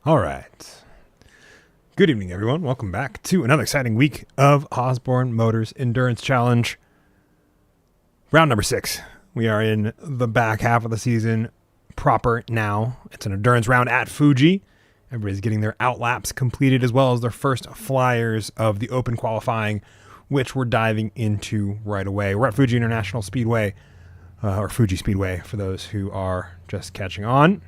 All right. Good evening, everyone. Welcome back to another exciting week of Osborne Motors Endurance Challenge. Round number 6. We are in the back half of the season proper now. It's an endurance round at Fuji. Everybody's getting their outlaps completed as well as their first flyers of the open qualifying, which we're diving into right away. We're at Fuji International Speedway, or Fuji Speedway for those who are just catching on.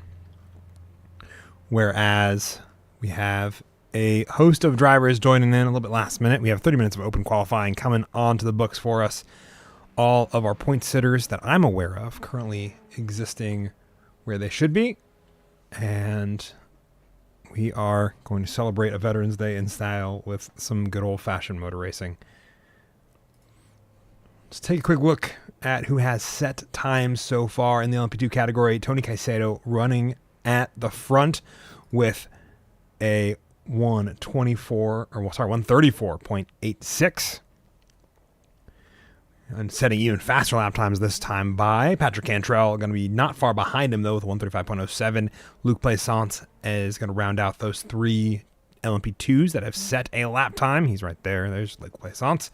Whereas we have a host of drivers joining in a little bit last minute. We have 30 minutes of open qualifying coming onto the books for us. All of our point sitters that I'm aware of currently existing where they should be. And we are going to celebrate a Veterans Day in style with some good old-fashioned motor racing. Let's take a quick look at who has set times so far in the LMP2 category. Tony Caicedo running at the front with a 134.86, and setting even faster lap times this time by Patrick Cantrell. Going to be not far behind him though with 135.07. Luc Plaisance is going to round out those three LMP2s that have set a lap time. He's right there. There's Luc Plaisance.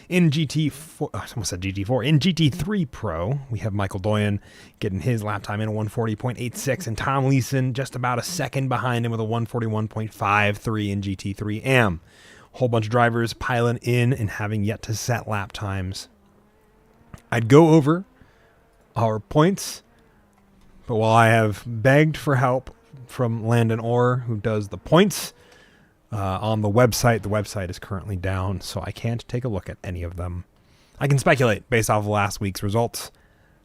In GT4, I almost said GT4. In GT3 Pro, we have Michael Doyen getting his lap time in a 140.86, and Tom Leeson just about a second behind him with a 141.53 in GT3 AM. Whole bunch of drivers piling in and having yet to set lap times. I'd go over our points, but while I have begged for help from Landon Orr, who does the points, on the website is currently down, so I can't take a look at any of them. I can speculate based off of last week's results,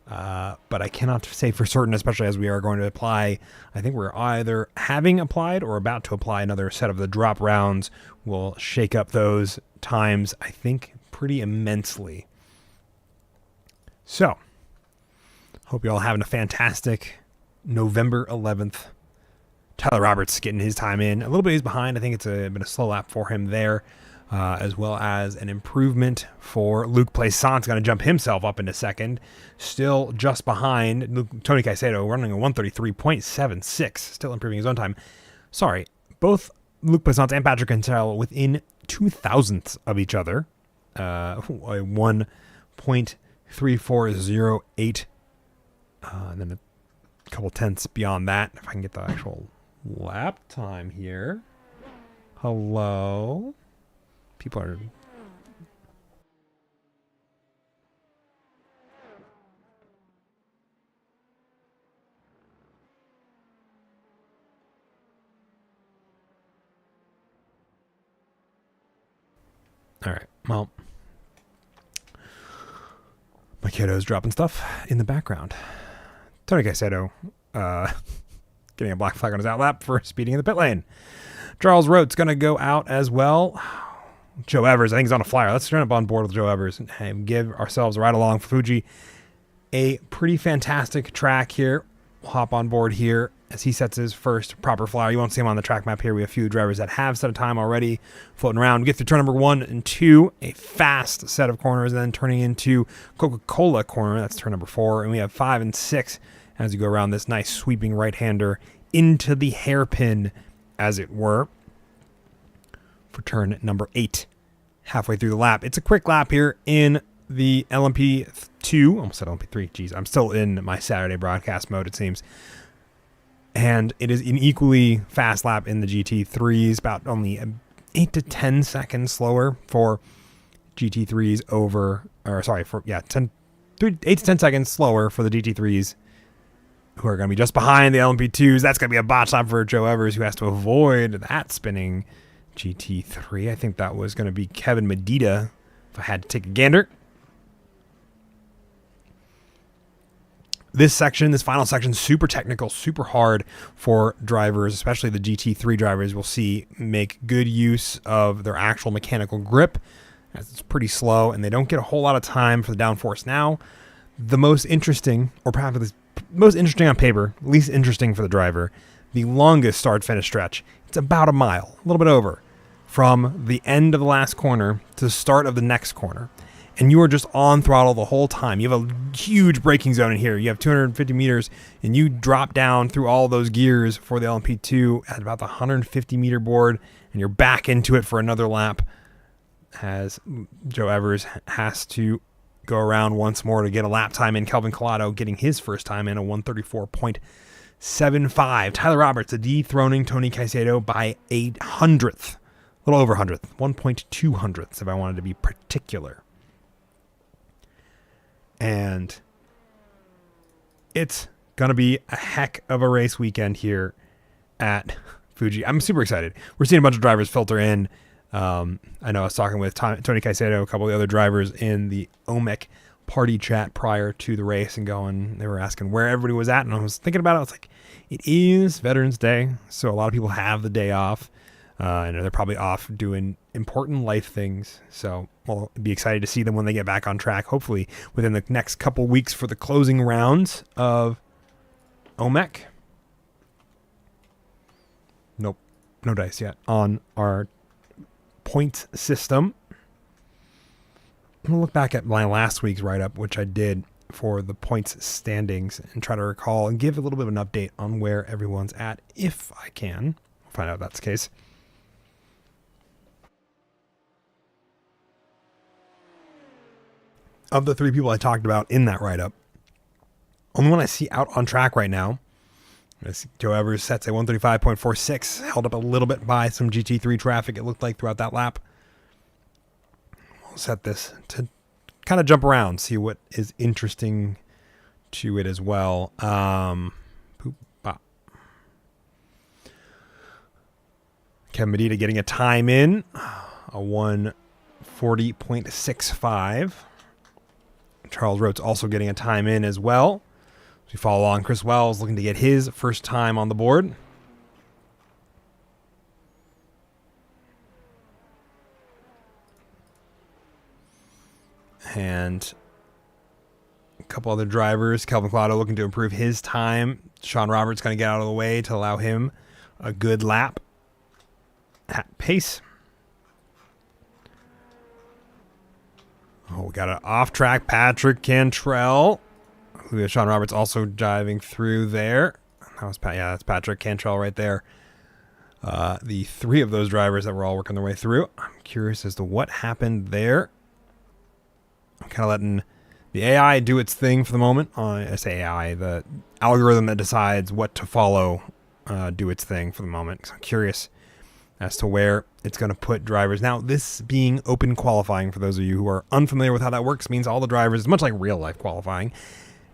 but I cannot say for certain, especially as we are going to apply. I think we're either having applied or about to apply another set of the drop rounds. We'll shake up those times, I think, pretty immensely. So, hope you're all having a fantastic November 11th. Tyler Roberts getting his time in. A little bit he's behind. I think it's been a slow lap for him there, as well as an improvement for Luc Plaisance. Going to jump himself up into second. Still just behind Tony Caicedo, running a 133.76. Still improving his own time. Sorry, both Luc Plaisance and Patrick Cantrell within 0.02 of each other. 1.3408. And then a couple tenths beyond that. If I can get the actual lap time here. Hello? People are... All right, well, my kiddo's dropping stuff in the background. Tony Caicedo getting a black flag on his outlap for speeding in the pit lane. Charles Rote's going to go out as well. Joe Evers, I think he's on a flyer. Let's turn up on board with Joe Evers and give ourselves a ride along for Fuji. A pretty fantastic track here. We'll hop on board here as he sets his first proper flyer. You won't see him on the track map here. We have a few drivers that have set a time already floating around. We get through turn number 1 and 2, a fast set of corners, and then turning into Coca-Cola corner. That's turn number 4. And we have 5 and 6 as you go around this nice sweeping right-hander into the hairpin, as it were, for turn number 8, halfway through the lap. It's a quick lap here in the LMP2. Almost said LMP3. Geez, I'm still in my Saturday broadcast mode, it seems. And it is an equally fast lap in the GT3s, about only 8 to 10 seconds slower for GT3s over, or sorry, for, yeah, 8 to 10 seconds slower for the GT3s, who are going to be just behind the LMP2s. That's going to be a botch lap for Joe Evers, who has to avoid that spinning GT3. I think that was going to be Kevin Medina, if I had to take a gander. This final section, super technical, super hard for drivers, especially the GT3 drivers. We'll see make good use of their actual mechanical grip, as it's pretty slow, and they don't get a whole lot of time for the downforce. Now, the most interesting, or perhaps the most interesting on paper, least interesting for the driver, the longest start-finish stretch. It's about a mile, a little bit over, from the end of the last corner to the start of the next corner. And you are just on throttle the whole time. You have a huge braking zone in here. You have 250 meters, and you drop down through all those gears for the LMP2 at about the 150 meter board, and you're back into it for another lap, as Joe Evers has to go around once more to get a lap time in. Kelvin Collado getting his first time in, a 134.75. Tyler Roberts dethroning Tony Caicedo by a hundredth, a little over 100th, 1.2 hundredths if I wanted to be particular. And it's going to be a heck of a race weekend here at Fuji. I'm super excited. We're seeing a bunch of drivers filter in. I know I was talking with Tony Caicedo, a couple of the other drivers in the OMEC party chat prior to the race, and they were asking where everybody was at. And I was thinking about it. I was like, it is Veterans Day, so a lot of people have the day off. And they're probably off doing important life things. So we'll be excited to see them when they get back on track, hopefully within the next couple weeks for the closing rounds of OMEC. Nope, no dice yet on our points system. I'm going to look back at my last week's write-up, which I did for the points standings, and try to recall and give a little bit of an update on where everyone's at, if I can. We'll find out if that's the case. Of the 3 people I talked about in that write-up, only one I see out on track right now is Joe Evers. Sets a 135.46, held up a little bit by some GT3 traffic, it looked like, throughout that lap. We'll set this to kind of jump around, see what is interesting to it as well. Kevin Medina getting a time in, a 140.65. Charles Roach also getting a time in as well. As we follow along, Chris Wells looking to get his first time on the board. And a couple other drivers. Kelvin Collado looking to improve his time. Sean Roberts going to get out of the way to allow him a good lap at pace. Oh, we got an off-track Patrick Cantrell. We have Sean Roberts also diving through there. That's Patrick Cantrell right there. The 3 of those drivers that were all working their way through. I'm curious as to what happened there. I'm kind of letting the AI do its thing for the moment. I say AI, the algorithm that decides what to follow, do its thing for the moment. So I'm curious as to where it's going to put drivers. Now, this being open qualifying, for those of you who are unfamiliar with how that works, means all the drivers, much like real-life qualifying,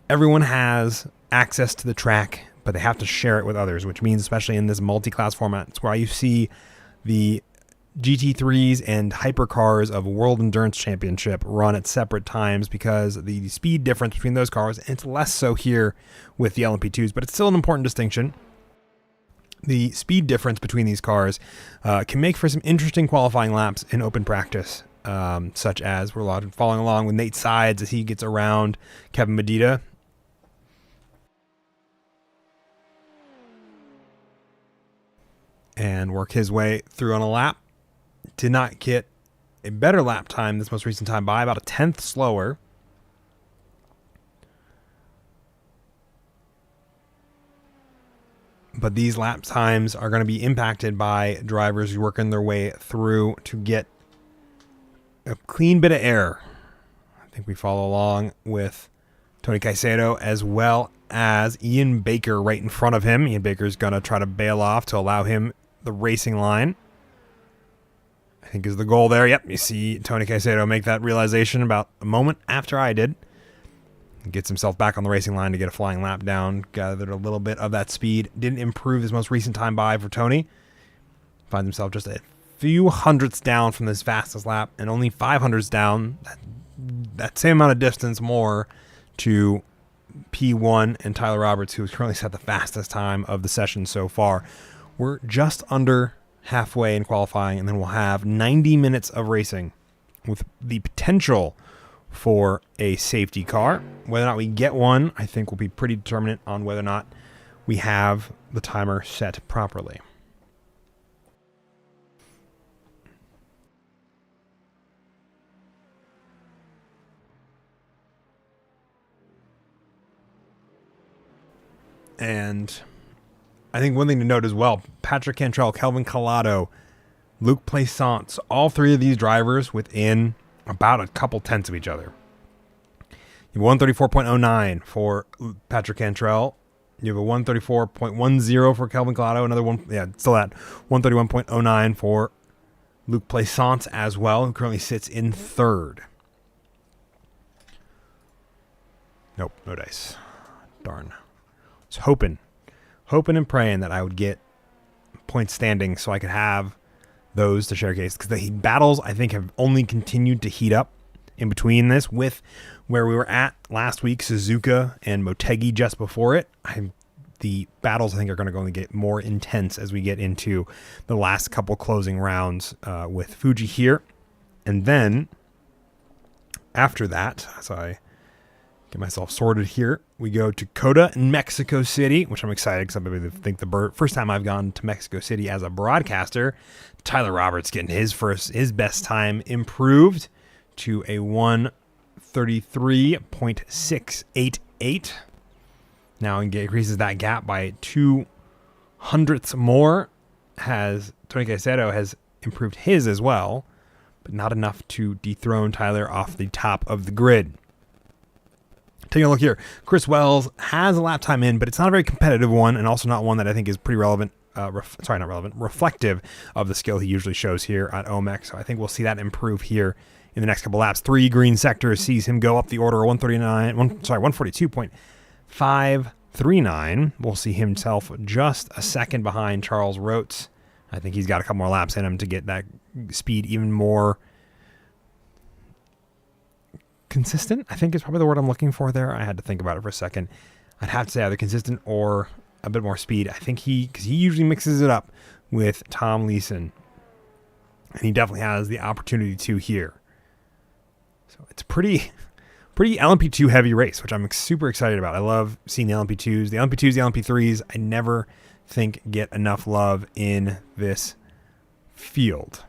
everyone has access to the track, but they have to share it with others, which means, especially in this multi-class format, it's why you see the GT3s and hypercars of World Endurance Championship run at separate times, because the speed difference between those cars, and it's less so here with the LMP2s, but it's still an important distinction. The speed difference between these cars can make for some interesting qualifying laps in open practice, such as we're following along with Nate Sides as he gets around Kevin Medina. And work his way through on a lap. Did not get a better lap time this most recent time by, about a 10th slower. but these lap times are going to be impacted by drivers working their way through to get a clean bit of air. I think we follow along with Tony Caicedo as well as Ian Baker right in front of him. Ian Baker's going to try to bail off to allow him the racing line, I think is the goal there. Yep, you see Tony Caicedo make that realization about a moment after I did. He gets himself back on the racing line to get a flying lap down, gathered a little bit of that speed. Didn't improve his most recent time by for Tony. Finds himself just a few hundredths down from his fastest lap and only 500ths down, that same amount of distance more to P1 and Tyler Roberts, who has currently set the fastest time of the session so far. We're just under halfway in qualifying, and then we'll have 90 minutes of racing with the potential for a safety car. Whether or not we get one, I think will be pretty determinant on whether or not we have the timer set properly. And I think one thing to note as well, Patrick Cantrell, Kelvin Collado, Luke Plaisance, all three of these drivers within about a couple tenths of each other. You have 134.09 for Patrick Cantrell. You have a 134.10 for Kelvin Collado. Another one, still at 131.09 for Luke Plaisance as well, who currently sits in third. Nope, no dice. Darn. I was hoping and praying that I would get point standings so I could have those to showcase, because the battles I think have only continued to heat up in between this, with where we were at last week, Suzuka and Motegi just before it. The battles I think are going to only get more intense as we get into the last couple closing rounds with Fuji here. And then after that, as I get myself sorted here, we go to COTA in Mexico City, which I'm excited because I think the first time I've gone to Mexico City as a broadcaster. Tyler Roberts getting his best time improved to a 133.688. Now increases that gap by 200ths more. Tony Caicedo has improved his as well, but not enough to dethrone Tyler off the top of the grid. Taking a look here, Chris Wells has a lap time in, but it's not a very competitive one, and also not one that I think is pretty relevant. Reflective of the skill he usually shows here at OMEC. So I think we'll see that improve here in the next couple laps. 3 green sectors sees him go up the order 142.539. We'll see himself just a second behind Charles Rotes. I think he's got a couple more laps in him to get that speed even more consistent, I think is probably the word I'm looking for there. I had to think about it for a second. I'd have to say either consistent or a bit more speed. I think because he usually mixes it up with Tom Leeson, and he definitely has the opportunity to here. So it's pretty LMP2 heavy race, which I'm super excited about. I love seeing the LMP2s. The LMP3s, I never think get enough love in this field.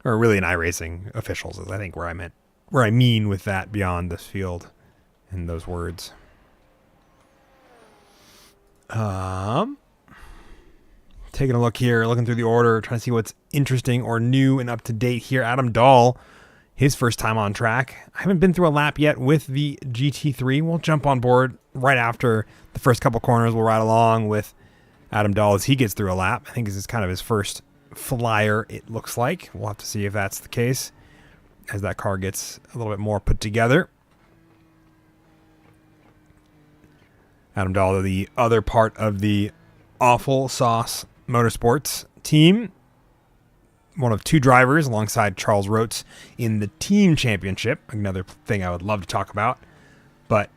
Or really in iRacing officials is I think where I mean with that beyond this field and those words. Taking a look here, looking through the order, trying to see what's interesting or new and up to date here. Adam Dahl, his first time on track. I haven't been through a lap yet with the GT3. We'll jump on board right after the first couple corners. We'll ride along with Adam Dahl as he gets through a lap. I think this is kind of his first flyer, it looks like. We'll have to see if that's the case as that car gets a little bit more put together. Adam Dahl, the other part of the Awful Sauce Motorsports team, one of 2 drivers alongside Charles Rotes in the team championship. Another thing I would love to talk about, but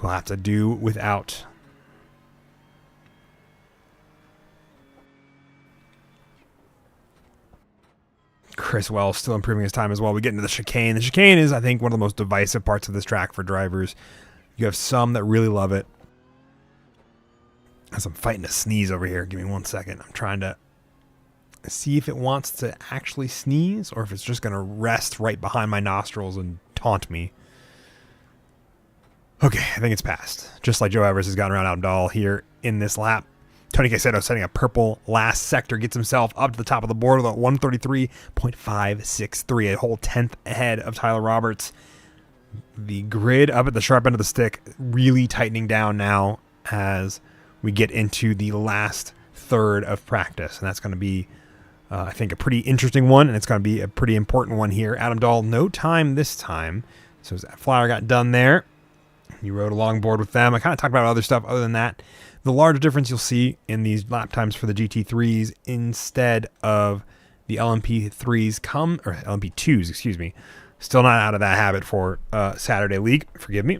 we'll have to do without. Chris Wells still improving his time as well. We get into the chicane. The chicane is, I think, one of the most divisive parts of this track for drivers. You have some that really love it. As I'm fighting to sneeze over here. Give me 1 second. I'm trying to see if it wants to actually sneeze or if it's just going to rest right behind my nostrils and taunt me. Okay, I think it's passed. Just like Joe Evers has gotten around Abdal here in this lap. Tony Caicedo setting a purple last sector, gets himself up to the top of the board with a 133.563, a whole 10th ahead of Tyler Roberts. The grid up at the sharp end of the stick really tightening down now as we get into the last third of practice. And that's going to be, I think, a pretty interesting one, and it's going to be a pretty important one here. Adam Dahl, no time this time. So as Flyer got done there, you rode a longboard with them. I kind of talked about other stuff other than that. The large difference you'll see in these lap times for the GT3s instead of the LMP2s, excuse me, still not out of that habit for Saturday League, forgive me,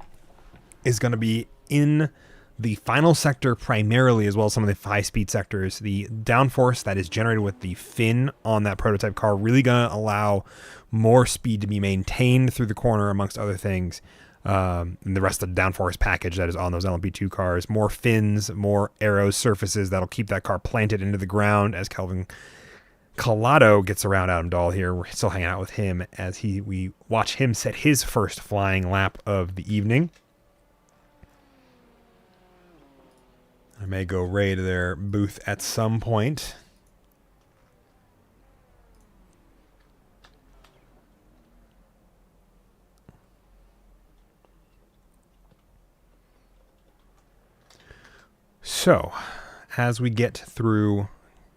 is going to be in the final sector primarily, as well as some of the high-speed sectors. The downforce that is generated with the fin on that prototype car really going to allow more speed to be maintained through the corner, amongst other things. And the rest of the downforce package that is on those LMP2 cars, more fins, more aero surfaces that'll keep that car planted into the ground as Kelvin Collado gets around Adam Dahl here. We're still hanging out with him as we watch him set his first flying lap of the evening. I may go raid their booth at some point. So, as we get through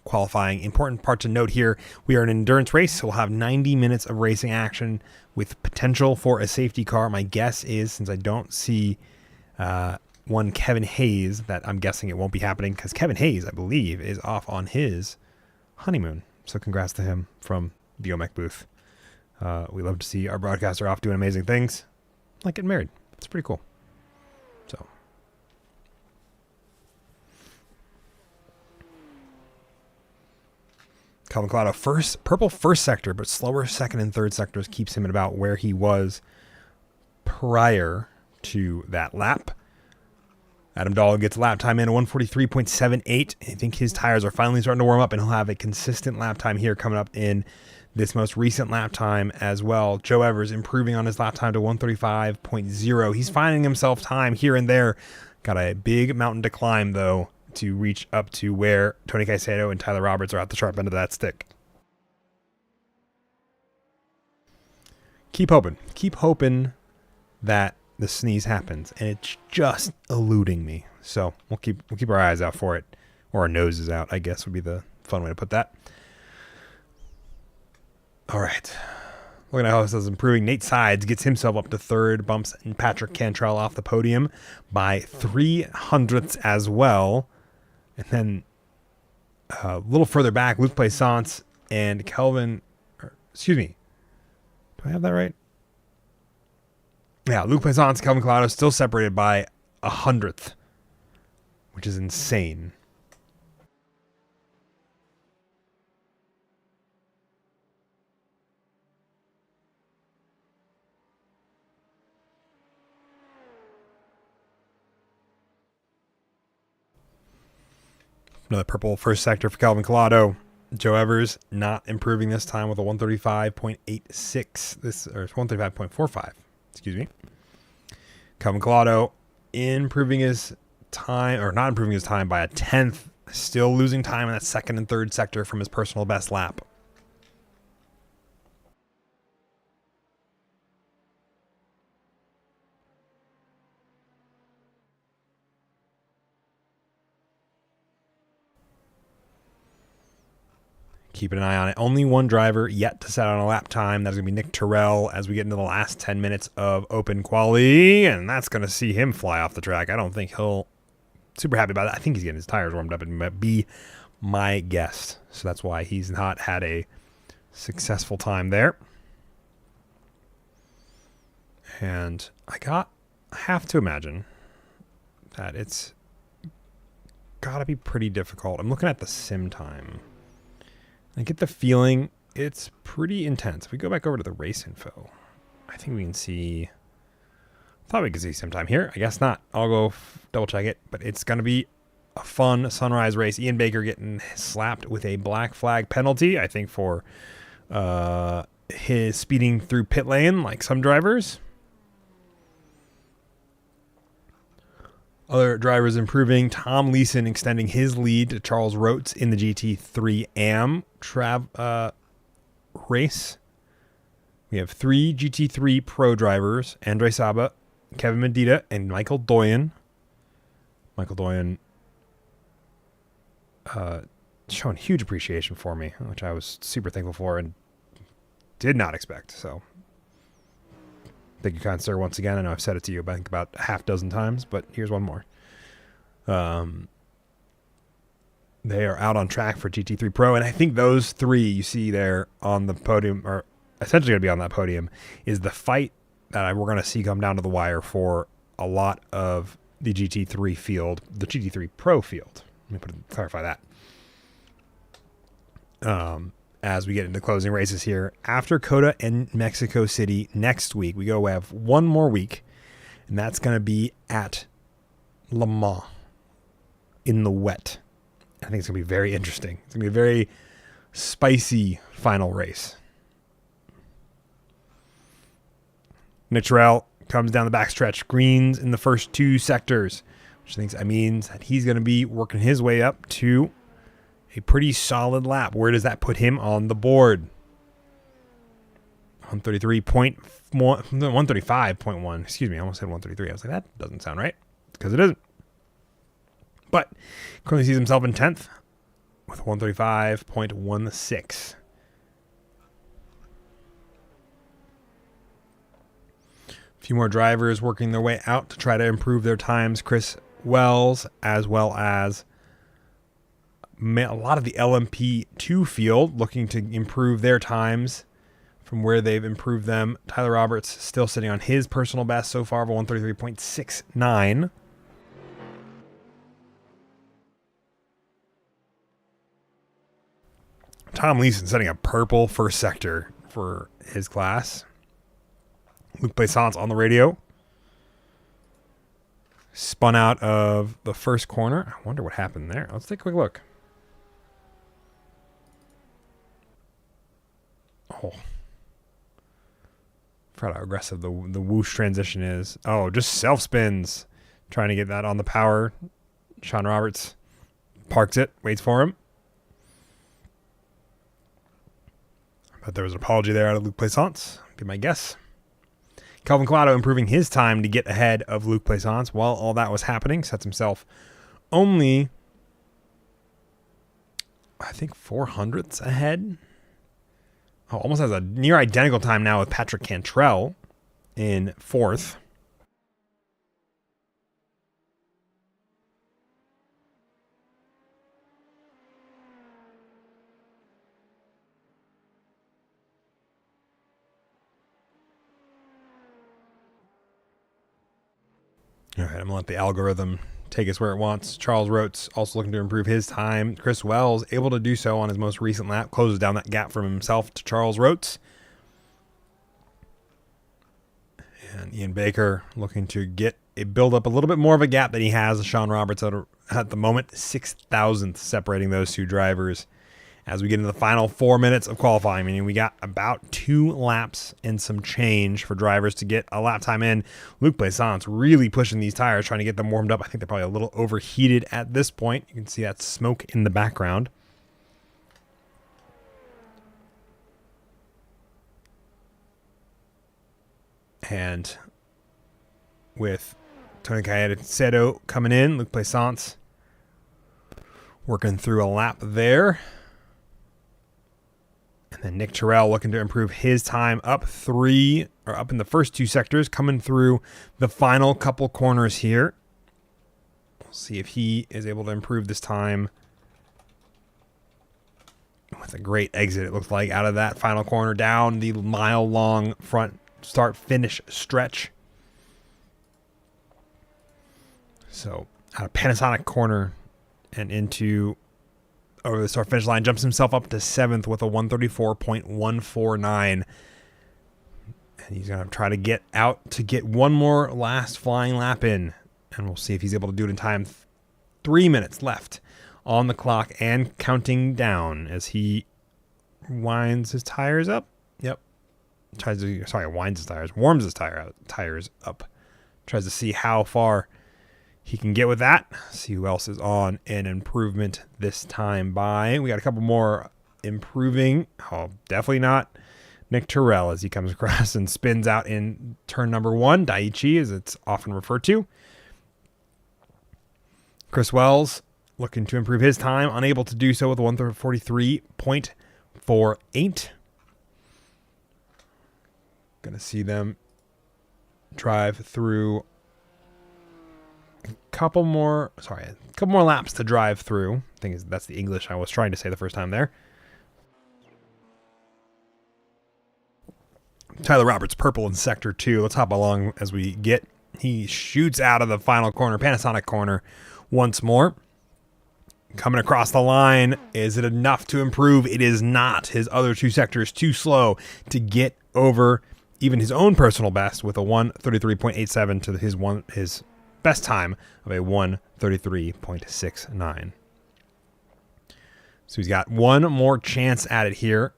qualifying, important part to note here, we are an endurance race, so we'll have 90 minutes of racing action with potential for a safety car. My guess is, since I don't see one Kevin Hayes, that I'm guessing it won't be happening, because Kevin Hayes, I believe, is off on his honeymoon. So congrats to him from the OMEC booth. We love to see our broadcaster off doing amazing things, like getting married. It's pretty cool. So... Kelvin Collado, purple first sector, but slower second and third sectors keeps him at about where he was prior to that lap. Adam Dahl gets lap time in at 143.78. I think his tires are finally starting to warm up, and he'll have a consistent lap time here coming up in this most recent lap time as well. Joe Evers improving on his lap time to 135.0. He's finding himself time here and there. Got a big mountain to climb, though, to reach up to where Tony Caicedo and Tyler Roberts are at the sharp end of that stick. Keep hoping. Keep hoping that the sneeze happens, and it's just eluding me. So we'll keep our eyes out for it, or our noses out, I guess would be the fun way to put that. All right. Looking at how this is improving. Nate Sides gets himself up to third, bumps Patrick Cantrell off the podium by 300ths as well. And then a little further back, Luc Plaisance and Kelvin, excuse me, do I have that right? Yeah, Luc Plaisance, Kelvin Collado still separated by 100th, which is insane. Another purple first sector for Kelvin Collado. Joe Evers not improving this time with a 135.86. Or 135.45. Excuse me. Kelvin Collado improving his time, or not improving his time by a 10th. Still losing time in that second and third sector from his personal best lap. Keeping an eye on it. Only one driver yet to set on a lap time. That's going to be Nick Terrell as we get into the last 10 minutes of open quali. And that's going to see him fly off the track. I don't think he'll super happy about that. I think he's getting his tires warmed up and be my guess. So that's why he's not had a successful time there. And I have to imagine that it's got to be pretty difficult. I'm looking at the sim time. I get the feeling it's pretty intense. If we go back over to the race info, I think we can see... Thought we could see some time here. I guess not. I'll go double check it. But it's going to be a fun sunrise race. Ian Baker getting slapped with a black flag penalty, I think, for his speeding through pit lane like some drivers. Other drivers improving. Tom Leeson extending his lead to Charles Rotes in the GT3 AM race. We have 3 GT3 Pro drivers, Andre Saba, Kevin Medina, and Michael Doyen. Michael Doyen showing huge appreciation for me, which I was super thankful for and did not expect. So thank you, kind sir, once again. I know I've said it to you, I think about a half dozen times, but here's one more. They are out on track for GT3 Pro, and I think those 3 you see there on the podium, or essentially going to be on that podium, is the fight that we're going to see come down to the wire for a lot of the GT3 field, the GT3 Pro field. Let me clarify that. As we get into closing races here, after COTA and Mexico City next week, we have one more week, and that's going to be at Le Mans in the wet. I think it's going to be very interesting. It's going to be a very spicy final race. Nick Terrell comes down the backstretch, greens in the first 2 sectors, which means that he's going to be working his way up to a pretty solid lap. Where does that put him on the board? 135.1. Excuse me, I almost said 133. I was like, that doesn't sound right, because it isn't. But currently sees himself in 10th with 135.16. A few more drivers working their way out to try to improve their times. Chris Wells, as well as a lot of the LMP2 field looking to improve their times from where they've improved them. Tyler Roberts still sitting on his personal best so far of 133.69. Tom Leeson setting a purple first sector for his class. Luc Plaisance on the radio. Spun out of the first corner. I wonder what happened there. Let's take a quick look. Oh. I forgot how aggressive the whoosh transition is. Oh, just self spins. Trying to get that on the power. Sean Roberts parks it, waits for him. But there was an apology there out of Luc Plaisance, be my guess. Calvin Collado improving his time to get ahead of Luc Plaisance while all that was happening. Sets himself only, I think, 400ths ahead. Oh, almost has a near identical time now with Patrick Cantrell in 4th. All right, I'm going to let the algorithm take us where it wants. Charles Rotes also looking to improve his time. Chris Wells able to do so on his most recent lap. Closes down that gap from himself to Charles Rotes. And Ian Baker looking to build up a little bit more of a gap than he has with Sean Roberts at the moment. 6,000th separating those 2 drivers as we get into the final 4 minutes of qualifying. Meaning we got about 2 laps and some change for drivers to get a lap time in. Luc Plaisance really pushing these tires, trying to get them warmed up. I think they're probably a little overheated at this point. You can see that smoke in the background. And with Tony Caicedo coming in, Luc Plaisance working through a lap there. And then Nick Terrell looking to improve his time up in the first 2 sectors, coming through the final couple corners here. We'll see if he is able to improve this time with a great exit, it looks like, out of that final corner down the mile-long front start-finish stretch. So out of Panasonic corner and into over the start finish line, jumps himself up to 7th with a 134.149. And he's going to try to get out to get one more last flying lap in. And we'll see if he's able to do it in time. 3 minutes left on the clock and counting down as he winds his tires up. Yep. Winds his tires. Warms his tires up. Tries to see how far he can get with that. See who else is on an improvement this time by. We got a couple more improving. Oh, definitely not Nick Terrell as he comes across and spins out in turn number 1. Daiichi, as it's often referred to. Chris Wells looking to improve his time. Unable to do so with a 143.48. Going to see them drive through a couple more laps to drive through. I think that's the English I was trying to say the first time there. Tyler Roberts, purple in sector 2. Let's hop along as we get. He shoots out of the final corner, Panasonic corner, once more. Coming across the line. Is it enough to improve? It is not. His other 2 sectors too slow to get over even his own personal best with a 133.87 to his best time of a 133.69. So he's got one more chance at it here.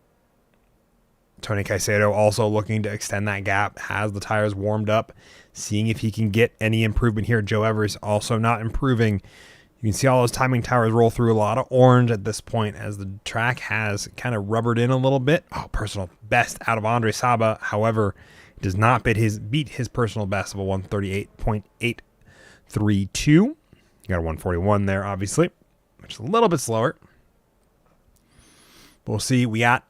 Tony Caicedo also looking to extend that gap, has the tires warmed up, seeing if he can get any improvement here. Joe Evers also not improving. You can see all those timing towers roll through a lot of orange at this point as the track has kind of rubbered in a little bit. Oh, personal best out of Andre Saba. However, it does not beat his personal best of a 138.832. You got a 141 there, obviously, which is a little bit slower. But we'll see. We got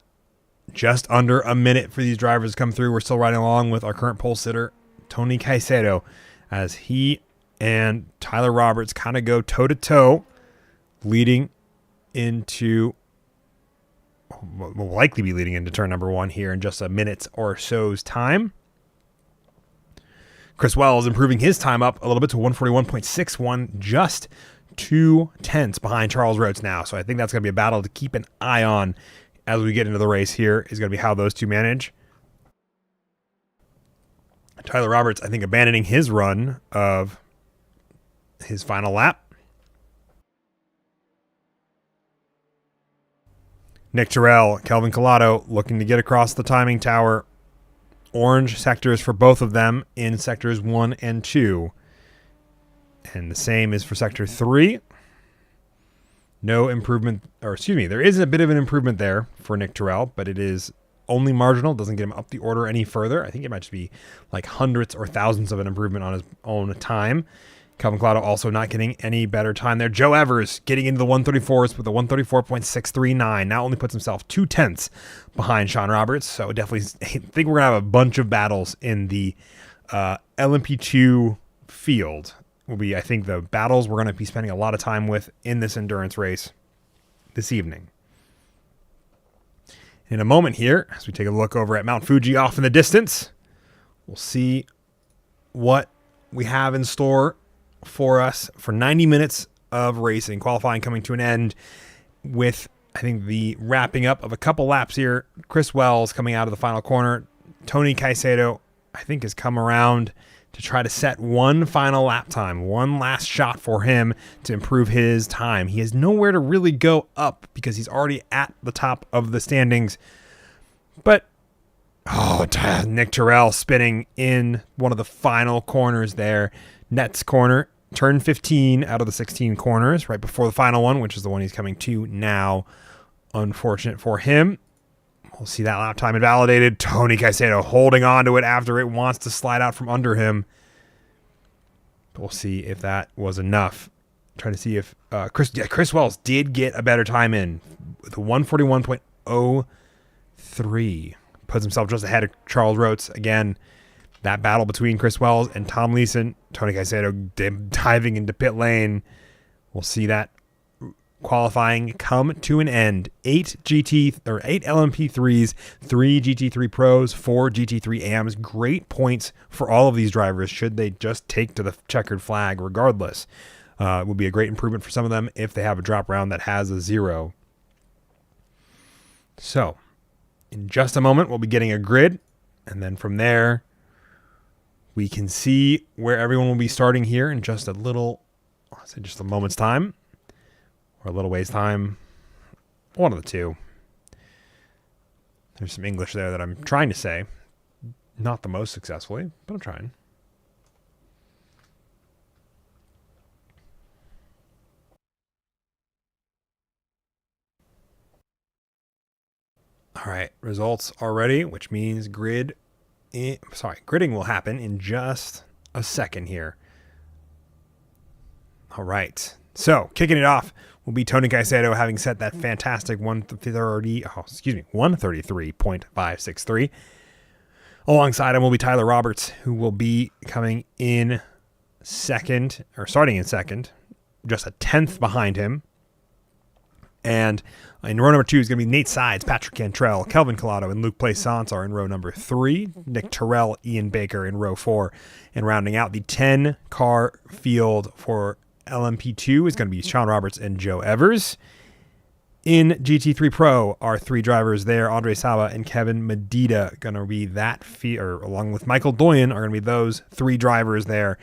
just under a minute for these drivers to come through. We're still riding along with our current pole sitter, Tony Caicedo, as he and Tyler Roberts kind of go toe-to-toe, leading into, will likely be leading into turn number 1 here in just a minute or so's time. Chris Wells improving his time up a little bit to 141.61, just 2/10 behind Charles Rhodes now. So I think that's going to be a battle to keep an eye on as we get into the race here, is going to be how those two manage. Tyler Roberts, I think, abandoning his run of his final lap. Nick Terrell, Kelvin Collado looking to get across the timing tower. Orange sectors for both of them in sectors 1 and 2. And the same is for sector 3. No improvement, or excuse me, there is a bit of an improvement there for Nick Terrell, but it is only marginal. Doesn't get him up the order any further. I think it might just be like hundreds or thousands of an improvement on his own time. Kelvin Collado also not getting any better time there. Joe Evers getting into the 134s with a 134.639. Now only puts himself 2/10 behind Sean Roberts. So definitely think we're going to have a bunch of battles in the LMP2 field. Will be, I think, the battles we're going to be spending a lot of time with in this endurance race this evening. In a moment here, as we take a look over at Mount Fuji off in the distance, we'll see what we have in store for us for 90 minutes of racing. Qualifying coming to an end with, I think, the wrapping up of a couple laps here. Chris Wells coming out of the final corner. Tony Caicedo, I think, has come around to try to set one final lap time, one last shot for him to improve his time. He has nowhere to really go up because he's already at the top of the standings. But, Nick Terrell spinning in one of the final corners there. Nets corner, turn 15 out of the 16 corners, right before the final one, which is the one he's coming to now. Unfortunate for him. We'll see that lap time invalidated. Tony Caicedo holding on to it after it wants to slide out from under him. But we'll see if that was enough. Trying to see if Chris Wells did get a better time in with a 141.03. Puts himself just ahead of Charles Rhodes. Again, that battle between Chris Wells and Tom Leeson. Tony Caicedo diving into pit lane. We'll see that qualifying come to an end. 8 LMP3s, 3 GT3 Pros, 4 GT3 AMs. Great points for all of these drivers should they just take to the checkered flag regardless. It would be a great improvement for some of them if they have a drop round that has a 0. So, in just a moment, we'll be getting a grid, and then from there, we can see where everyone will be starting here in just a little, I'll say just a moment's time, or a little ways time, one of the two. There's some English there that I'm trying to say, not the most successfully, but I'm trying. right, results are ready, which means gridding will happen in just a second here. All right, so kicking it off will be Tony Caicedo, having set that fantastic 133.563. Alongside him will be Tyler Roberts, who will be coming in second, or starting in second, just a tenth behind him. And in row number 2 is going to be Nate Sides, Patrick Cantrell, Kelvin Collado, and Luke Plaisance are in row number 3. Nick Terrell, Ian Baker in row 4. And rounding out the 10-car field for LMP2 is going to be Sean Roberts and Joe Evers. In GT3 Pro are 3 drivers there. Andre Saba and Kevin Medina going to be that along with Michael Doyen are going to be those 3 drivers there.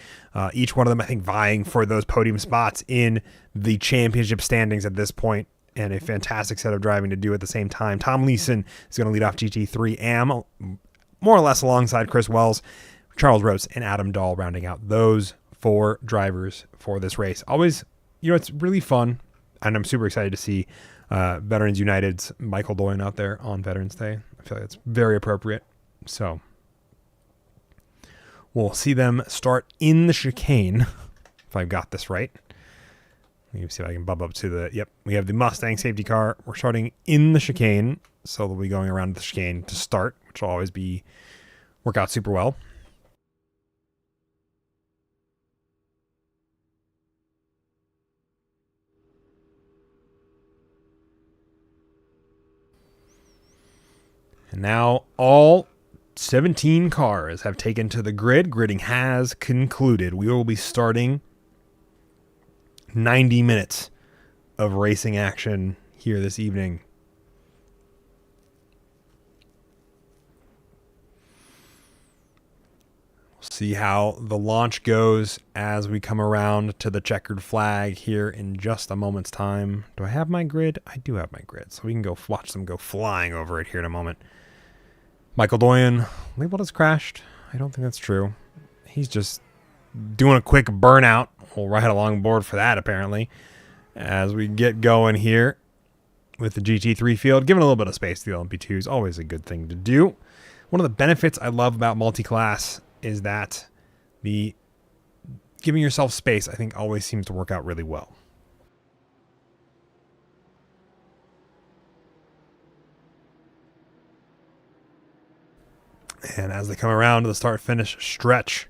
Each one of them, I think, vying for those podium spots in the championship standings at this point. And a fantastic set of driving to do at the same time. Tom Leeson is going to lead off GT3 AM, more or less alongside Chris Wells, Charles Rose, and Adam Dahl, rounding out those 4 drivers for this race. Always, it's really fun, and I'm super excited to see Veterans United's Michael Doyen out there on Veterans Day. I feel like it's very appropriate. So we'll see them start in the chicane, if I've got this right. Let me see if I can bump up to the... we have the Mustang safety car. We're starting in the chicane, so they'll be going around the chicane to start, which will always work out super well. And now all 17 cars have taken to the grid. Gridding has concluded. We will be starting 90 minutes of racing action here this evening. We'll see how the launch goes as we come around to the checkered flag here in just a moment's time. Do I have my grid? I do have my grid, so we can go watch them go flying over it here in a moment. Michael Doyen labeled as crashed. I don't think that's true. He's just doing a quick burnout. We'll ride along board for that, apparently, as we get going here with the GT3 field. Giving a little bit of space to the LMP2 is always a good thing to do. One of the benefits I love about multi-class is that the giving yourself space, I think, always seems to work out really well. And as they come around to the start-finish stretch,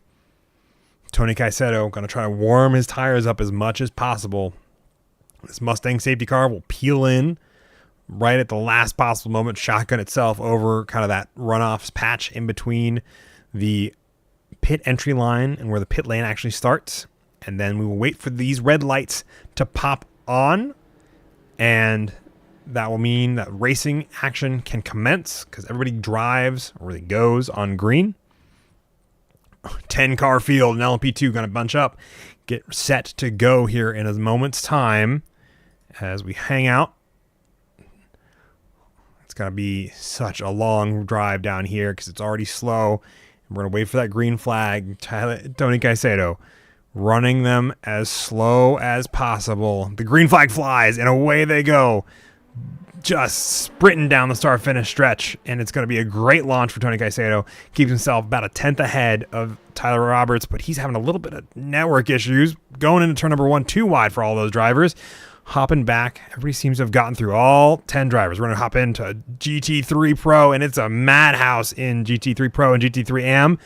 Tony Caicedo going to try to warm his tires up as much as possible. This Mustang safety car will peel in right at the last possible moment, shotgun itself over kind of that runoffs patch in between the pit entry line and where the pit lane actually starts. And then we will wait for these red lights to pop on, and that will mean that racing action can commence because everybody drives or really goes on green. 10-car field and LMP2 going to bunch up, get set to go here in a moment's time as we hang out. It's going to be such a long drive down here because it's already slow. We're going to wait for that green flag. Tony Caicedo running them as slow as possible. The green flag flies and away they go. Just sprinting down the start-finish stretch, and it's going to be a great launch for Tony Caicedo. Keeps himself about a tenth ahead of Tyler Roberts, but he's having a little bit of network issues. Going into turn number 1, too wide for all those drivers. Hopping back. Everybody seems to have gotten through all 10 drivers. We're going to hop into GT3 Pro, and it's a madhouse in GT3 Pro and GT3 AM.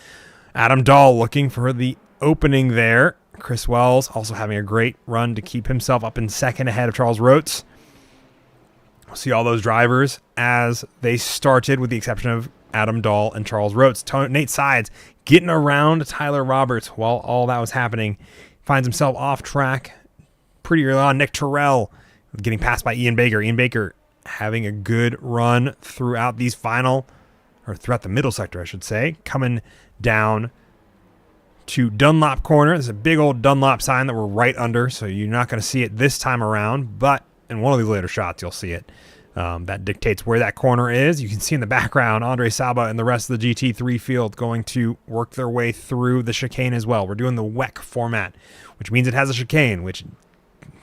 Adam Dahl looking for the opening there. Chris Wells also having a great run to keep himself up in second ahead of Charles Rhodes. We'll see all those drivers as they started, with the exception of Adam Dahl and Charles Rhodes. Nate Sides getting around Tyler Roberts while all that was happening. Finds himself off track pretty early on. Nick Terrell getting passed by Ian Baker. Ian Baker having a good run throughout throughout the middle sector, I should say. Coming down to Dunlop corner. There's a big old Dunlop sign that we're right under, so you're not going to see it this time around, but in one of these later shots, you'll see it. That dictates where that corner is. You can see in the background, Andre Saba and the rest of the GT3 field going to work their way through the chicane as well. We're doing the WEC format, which means it has a chicane, which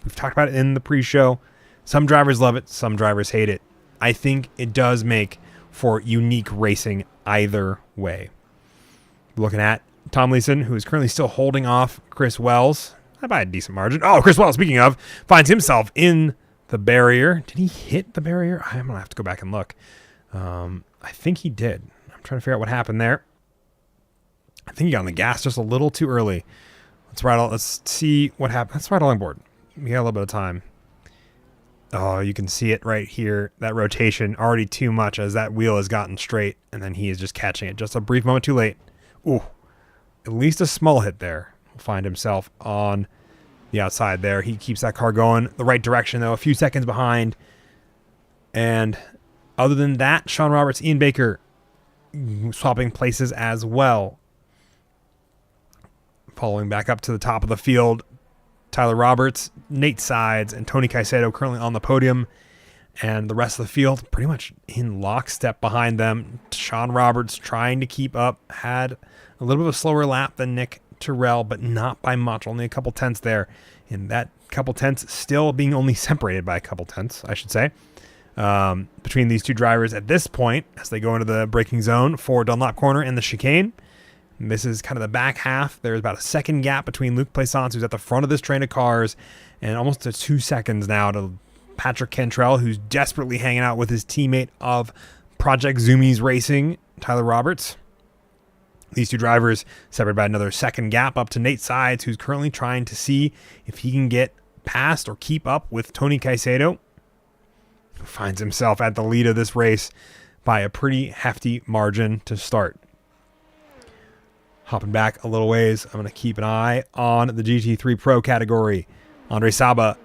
we've talked about it in the pre-show. Some drivers love it. Some drivers hate it. I think it does make for unique racing either way. Looking at Tom Leeson, who is currently still holding off Chris Wells by a decent margin. Oh, Chris Wells, speaking of, finds himself in the barrier. Did he hit the barrier? I'm going to have to go back and look. I think he did. I'm trying to figure out what happened there. I think he got on the gas just a little too early. Let's see what happened. Let's ride along board. We got a little bit of time. Oh, you can see it right here. That rotation already too much as that wheel has gotten straight, and then he is just catching it just a brief moment too late. Ooh, at least a small hit there. Will find himself on the outside there. He keeps that car going the right direction, though, a few seconds behind. And other than that, Sean Roberts, Ian Baker swapping places as well. Following back up to the top of the field, Tyler Roberts, Nate Sides, and Tony Caicedo currently on the podium. And the rest of the field pretty much in lockstep behind them. Sean Roberts trying to keep up. Had a little bit of a slower lap than Nick Terrell, but not by much. Only a couple tenths there. And that couple tenths still being only separated by a couple tenths, I should say, between these two drivers at this point as they go into the braking zone for Dunlop Corner and the chicane. And this is kind of the back half. There's about a second gap between Luke Plaisance, who's at the front of this train of cars, and almost to 2 seconds now to Patrick Cantrell, who's desperately hanging out with his teammate of Project Zoomies Racing, Tyler Roberts. These two drivers separated by another second gap up to Nate Sides, who's currently trying to see if he can get past or keep up with Tony Caicedo, who finds himself at the lead of this race by a pretty hefty margin to start. Hopping back a little ways, I'm going to keep an eye on the GT3 Pro category. Andre Saba,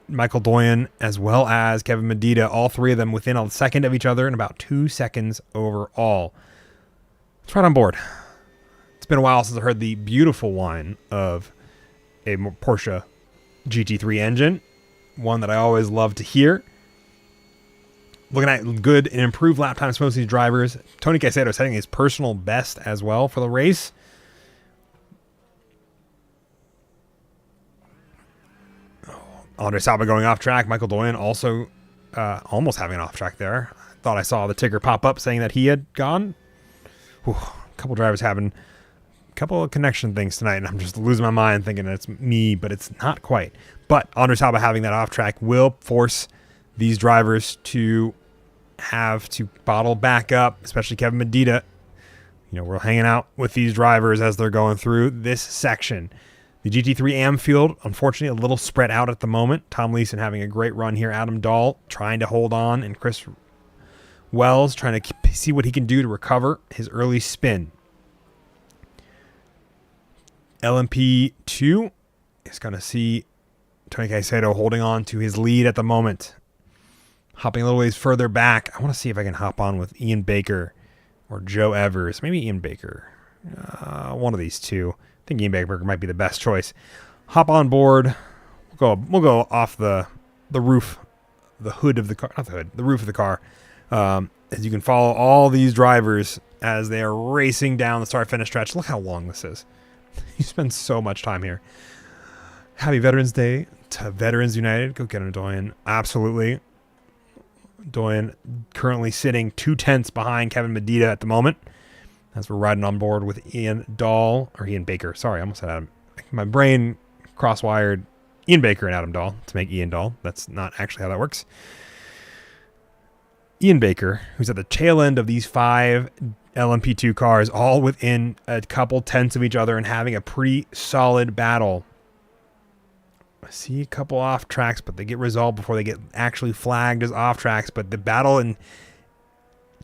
Michael Doyen, as well as Kevin Medina, all three of them within a second of each other and about 2 seconds overall. Let's ride on board. It's been a while since I heard the beautiful whine of a Porsche GT3 engine, one that I always love to hear. Looking at good and improved lap times for most of these drivers. Tony Caicedo setting his personal best as well for the race. Andre Saba going off track. Michael Doyen also almost having an off track there. I thought I saw the ticker pop up saying that he had gone. Whew, a couple drivers having a couple of connection things tonight, and I'm just losing my mind thinking it's me, but it's not quite. But Andre Saba having that off track will force these drivers to have to bottle back up, especially Kevin Medina. You know, we're hanging out with these drivers as they're going through this section. The GT3 AM field, unfortunately, a little spread out at the moment. Tom Leeson having a great run here. Adam Dahl trying to hold on, and Chris Wells trying to see what he can do to recover his early spin. LMP2 is going to see Tony Caicedo holding on to his lead at the moment. Hopping a little ways further back, I want to see if I can hop on with Ian Baker or Joe Evers. Maybe Ian Baker. One of these two. I think Ian Baker might be the best choice. Hop on board. We'll go off the roof, the hood of the car, not the hood, the roof of the car. As you can follow all these drivers as they are racing down the start-finish stretch. Look how long this is. You spend so much time here. Happy Veterans Day to Veterans United. Go get him, Doyen. Absolutely. Doyen currently sitting 2 tenths behind Kevin Medina at the moment as we're riding on board with Ian Baker. Sorry, I almost said Adam. My brain cross-wired Ian Baker and Adam Dahl to make Ian Dahl. That's not actually how that works. Ian Baker, who's at the tail end of these 5 LMP2 cars, all within a couple tenths of each other and having a pretty solid battle. I see a couple off tracks, but they get resolved before they get actually flagged as off tracks. But the battle in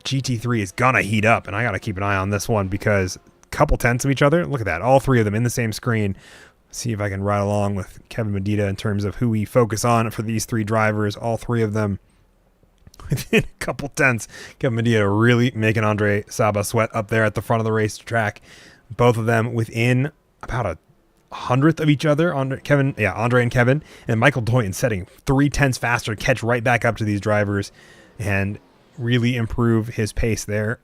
GT3 is gonna heat up, and I gotta keep an eye on this one because a couple tenths of each other. Look at that, all 3 of them in the same screen. See if I can ride along with Kevin Medina in terms of who we focus on for these 3 drivers. All 3 of them within a couple tenths. Kevin Medina really making Andre Saba sweat up there at the front of the racetrack. Both of them within about a 100th of each other. Andre and Kevin, and Michael Doyen setting 3 tenths faster to catch right back up to these drivers and really improve his pace there.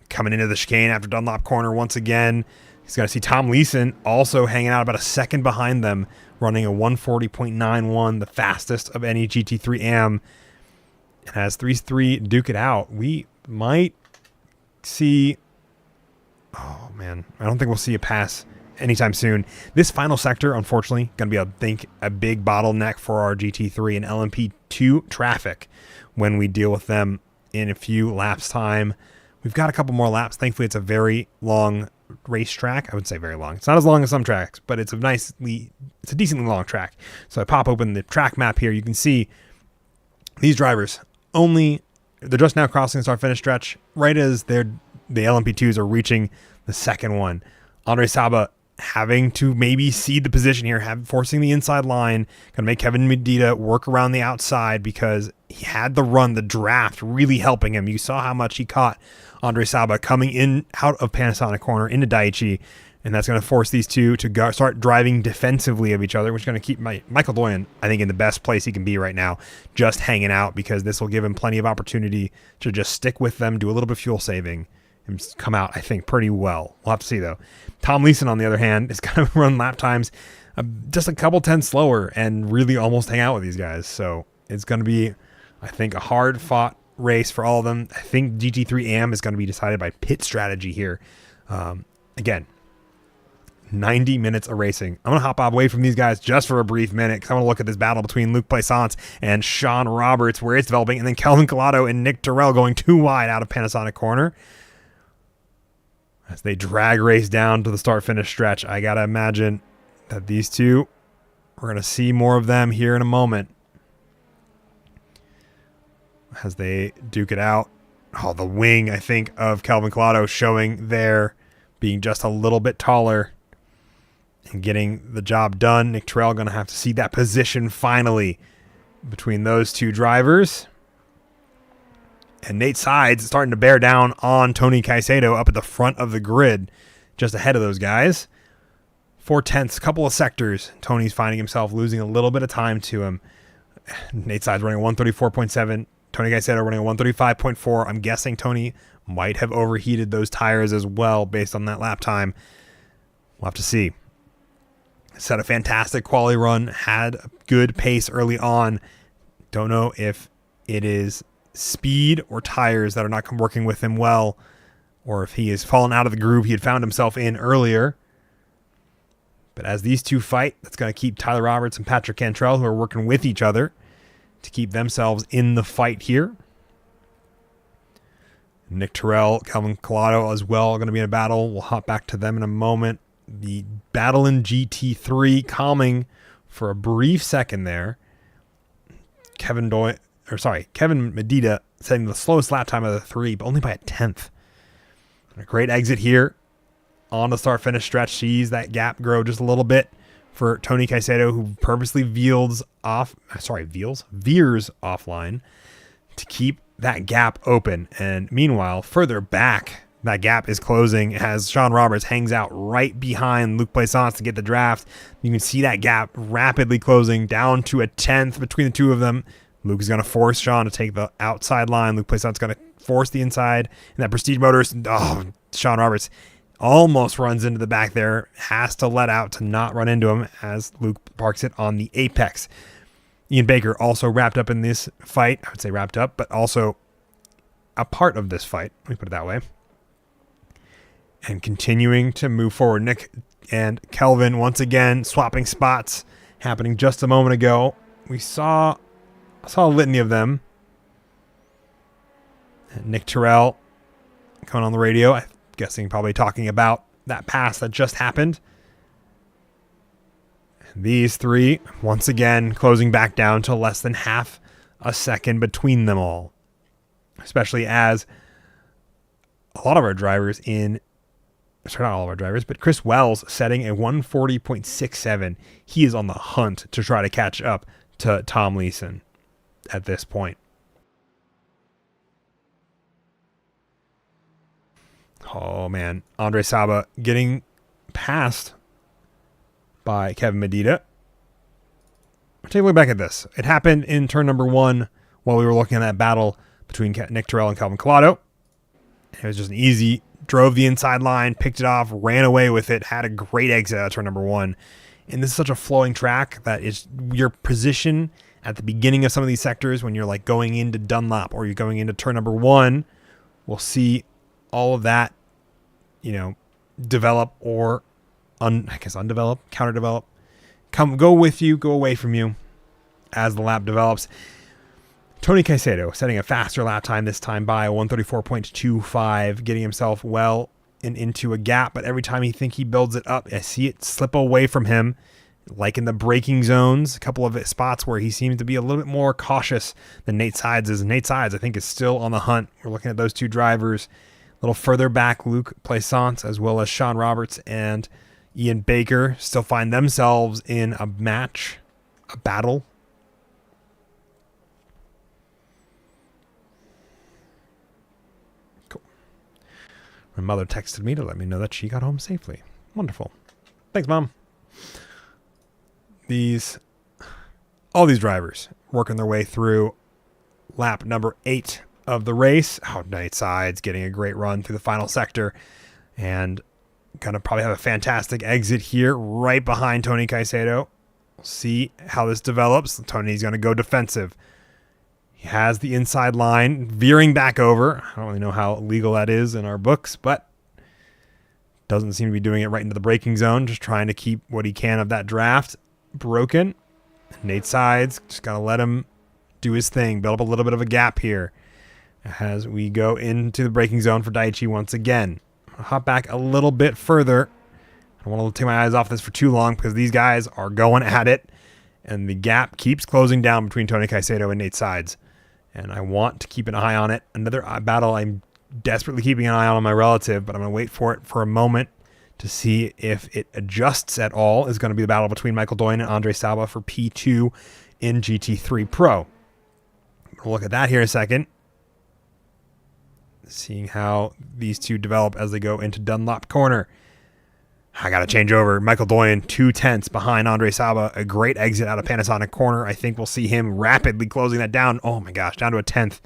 Coming into the chicane after Dunlop Corner once again. He's going to see Tom Leeson also hanging out about a second behind them, running a 140.91, the fastest of any GT3 AM. And as 3-3 duke it out, we Might see... Oh, man. I don't think we'll see a pass anytime soon. This final sector, unfortunately, going to be, I think, a big bottleneck for our GT3 and LMP2 traffic when we deal with them in a few laps time. We've got a couple more laps. Thankfully, it's a very long racetrack. I would say very long. It's not as long as some tracks, but it's a decently long track. So I pop open the track map here. You can see these drivers they're just now crossing the start-finish stretch right as the LMP2s are reaching the second one. Andre Saba having to maybe cede the position here, forcing the inside line, going to make Kevin Medina work around the outside because he had the draft really helping him. You saw how much he caught Andre Saba coming in out of Panasonic corner into Daiichi, and that's going to force these two to start driving defensively of each other, which is going to keep Michael Doyen, I think, in the best place he can be right now, just hanging out, because this will give him plenty of opportunity to just stick with them, do a little bit of fuel saving, and come out, I think, pretty well. We'll have to see, though. Tom Leeson, on the other hand, is going to run lap times just a couple tenths slower and really almost hang out with these guys. So it's going to be, I think, a hard-fought race for all of them. I think GT3 AM is going to be decided by pit strategy here. Again, 90 minutes of racing. I'm going to hop away from these guys just for a brief minute because I want to look at this battle between Luc Plaisance and Sean Roberts, where it's developing, and then Kelvin Collado and Nick Terrell going too wide out of Panasonic corner as they drag race down to the start-finish stretch. I got to imagine that these two, we're going to see more of them here in a moment as they duke it out. Oh, the wing, I think, of Kelvin Collado showing there being just a little bit taller and getting the job done. Nick Terrell going to have to see that position finally between those two drivers. And Nate Sides starting to bear down on Tony Caicedo up at the front of the grid, just ahead of those guys. 4/10, couple of sectors. Tony's finding himself losing a little bit of time to him. Nate Sides running a 134.7. Tony Caicedo running a 135.4. I'm guessing Tony might have overheated those tires as well based on that lap time. We'll have to see. Set a fantastic quali run. Had a good pace early on. Don't know if it is speed or tires that are not working with him well, or if he has fallen out of the groove he had found himself in earlier. But as these two fight, that's going to keep Tyler Roberts and Patrick Cantrell, who are working with each other, to keep themselves in the fight here. Nick Terrell, Kelvin Collado as well going to be in a battle. We'll hop back to them in a moment. The battle in GT3 calming for a brief second there. Kevin Medina setting the slowest lap time of the three, but only by a tenth. A great exit here on the start-finish stretch. Sees that gap grow just a little bit for Tony Caicedo, who purposely veers offline to keep that gap open. And meanwhile, further back, that gap is closing as Sean Roberts hangs out right behind Luc Plaisance to get the draft. You can see that gap rapidly closing down to a tenth between the two of them. Luke is going to force Sean to take the outside line. Luc Plaisance is going to force the inside. And that Prestige Motors, Sean Roberts almost runs into the back there. Has to let out to not run into him as Luke parks it on the apex. Ian Baker also wrapped up in this fight. I would say wrapped up, but also a part of this fight. Let me put it that way. And continuing to move forward. Nick and Kelvin once again swapping spots, happening just a moment ago. We saw a litany of them. And Nick Terrell coming on the radio, I'm guessing probably talking about that pass that just happened. And these three, once again, closing back down to less than half a second between them all. Especially as a lot of our drivers not all of our drivers, but Chris Wells setting a 140.67. He is on the hunt to try to catch up to Tom Leeson at this point. Oh, man. Andre Saba getting passed by Kevin Medina. Take a look back at this. It happened in turn number 1 while we were looking at that battle between Nick Terrell and Kelvin Collado. It was just an easy, drove the inside line, picked it off, ran away with it, had a great exit out of turn number 1. And this is such a flowing track that is your position at the beginning of some of these sectors when you're like going into Dunlop or you're going into turn number 1 we'll see all of that, develop or undevelop, counterdevelop, go with you, go away from you as the lap develops. Tony Caicedo setting a faster lap time this time by 134.25, getting himself well and into a gap, but every time he builds it up, I see it slip away from him, like in the braking zones, a couple of spots where he seems to be a little bit more cautious than Nate Sides is. Nate Sides, I think, is still on the hunt. We're looking at those two drivers. A little further back, Luke Plaisance, as well as Sean Roberts and Ian Baker, still find themselves in a match, a battle. Cool. My mother texted me to let me know that she got home safely. Wonderful. Thanks, Mom. All these drivers working their way through lap number 8 of the race. Nate Sides getting a great run through the final sector and gonna probably have a fantastic exit here right behind Tony Caicedo. We'll see how this develops. Tony's gonna go defensive. He has the inside line veering back over. I don't really know how legal that is in our books, but doesn't seem to be doing it right into the braking zone, just trying to keep what he can of that draft broken. Nate Sides just gotta let him do his thing, build up a little bit of a gap here as we go into the braking zone for Daiichi once again. I'll hop back a little bit further. I don't want to take my eyes off this for too long because these guys are going at it and the gap keeps closing down between Tony Caicedo and Nate Sides, and I want to keep an eye on it. Another battle I'm desperately keeping an eye on my relative, but I'm going to wait for it for a moment to see if it adjusts at all. Is going to be the battle between Michael Doyen and Andre Saba for P2 in GT3 Pro. We'll look at that here in a second. Seeing how these two develop as they go into Dunlop Corner. I got to change over. Michael Doyen, 2/10 behind Andre Saba. A great exit out of Panasonic Corner. I think we'll see him rapidly closing that down. Oh my gosh, down to a 10th.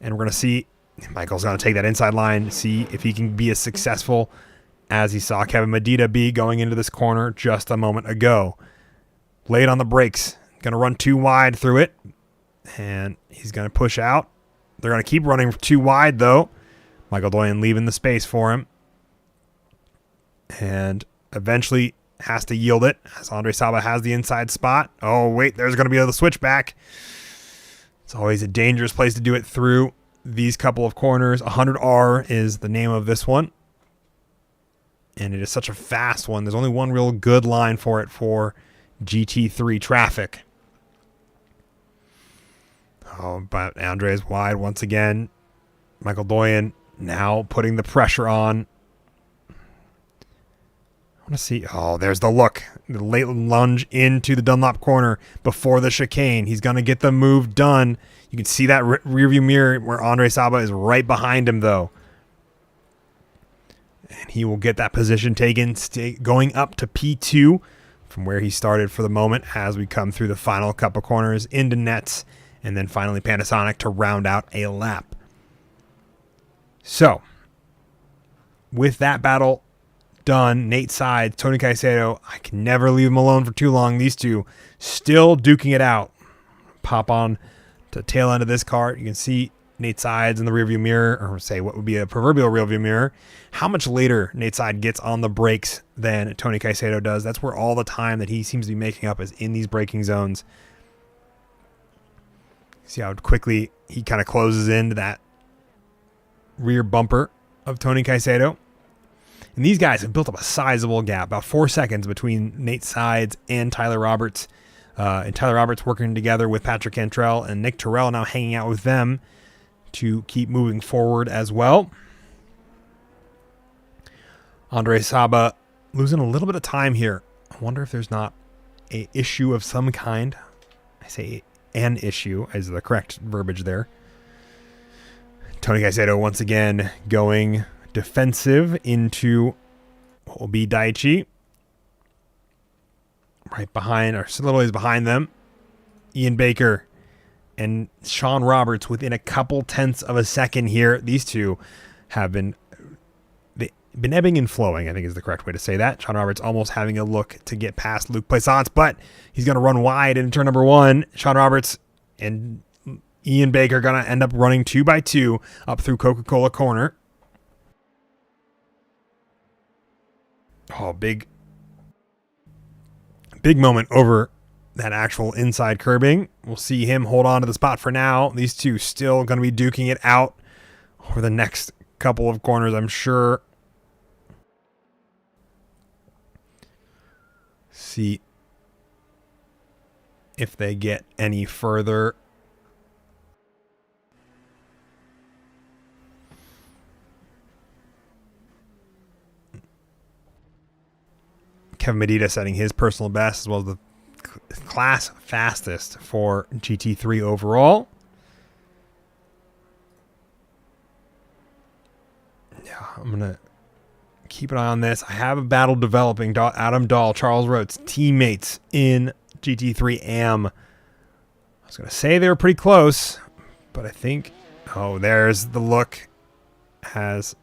And we're going to see Michael's going to take that inside line, see if he can be as successful as he saw Kevin Medina be going into this corner just a moment ago. Late on the brakes. Going to run too wide through it. And he's going to push out. They're going to keep running too wide, though. Michael Doyen leaving the space for him. And eventually has to yield it as Andre Saba has the inside spot. Oh, wait, there's going to be a switchback. It's always a dangerous place to do it through these couple of corners. 100R is the name of this one. And it is such a fast one. There's only one real good line for it for GT3 traffic. Oh, but Andre's wide once again. Michael Doyen now putting the pressure on. I want to see. Oh, there's the look. The late lunge into the Dunlop corner before the chicane. He's going to get the move done. You can see that rearview mirror where Andre Saba is right behind him, though. And he will get that position taken, going up to P2 from where he started for the moment as we come through the final couple corners into nets. And then finally Panasonic to round out a lap. So, with that battle done, Nate Sides, Tony Caicedo, I can never leave them alone for too long. These two still duking it out. Pop on to the tail end of this car. You can see Nate Sides in the rearview mirror, or say what would be a proverbial rearview mirror. How much later Nate Sides gets on the brakes than Tony Caicedo does. That's where all the time that he seems to be making up is in these braking zones. See how quickly he kind of closes into that rear bumper of Tony Caicedo. And these guys have built up a sizable gap, about 4 seconds between Nate Sides and Tyler Roberts. And Tyler Roberts working together with Patrick Cantrell and Nick Terrell now hanging out with them to keep moving forward as well. Andre Saba losing a little bit of time here. I wonder if there's not an issue of some kind. I say an issue is the correct verbiage there. Tony Caicedo once again going defensive into what will be Daiichi. Right behind, or a little ways behind them, Ian Baker and Sean Roberts within a couple tenths of a second here. These two have been ebbing and flowing, I think is the correct way to say that. Sean Roberts almost having a look to get past Luke Plaisance, but he's going to run wide in turn number 1. Sean Roberts and Ian Baker going to end up running 2x2 up through Coca-Cola corner. Oh, big moment over that actual inside curbing. We'll see him hold on to the spot for now. These two still going to be duking it out over the next couple of corners, I'm sure. See if they get any further. Kevin Medina setting his personal best as well as the class fastest for GT3 overall. Yeah, I'm going to keep an eye on this. I have a battle developing. Adam Dahl, Charles Rhodes, teammates in GT3 AM. I was going to say they were pretty close, but I think... Oh, there's the look as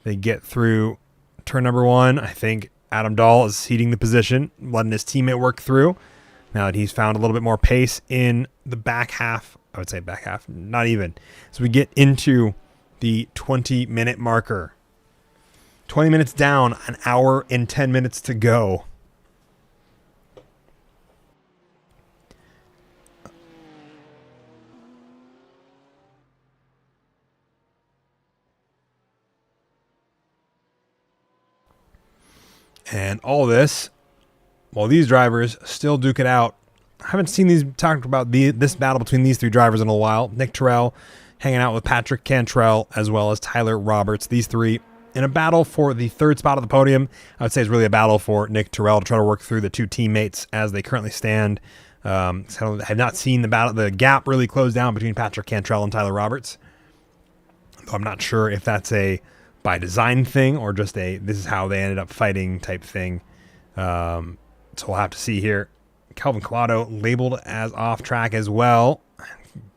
they get through turn number 1. I think Adam Dahl is ceding the position, letting his teammate work through. Now that he's found a little bit more pace in the back half, I would say back half, not even. So we get into the 20-minute marker. 20 minutes down, an hour and 10 minutes to go. And all this, while these drivers still duke it out. I haven't seen these talked about this battle between these three drivers in a while. Nick Terrell hanging out with Patrick Cantrell as well as Tyler Roberts. These three in a battle for the third spot of the podium. I would say it's really a battle for Nick Terrell to try to work through the two teammates as they currently stand. So I have not seen the gap really close down between Patrick Cantrell and Tyler Roberts. I'm not sure if that's a by design thing or just this is how they ended up fighting type thing. So we'll have to see here. Kelvin Collado labeled as off track as well.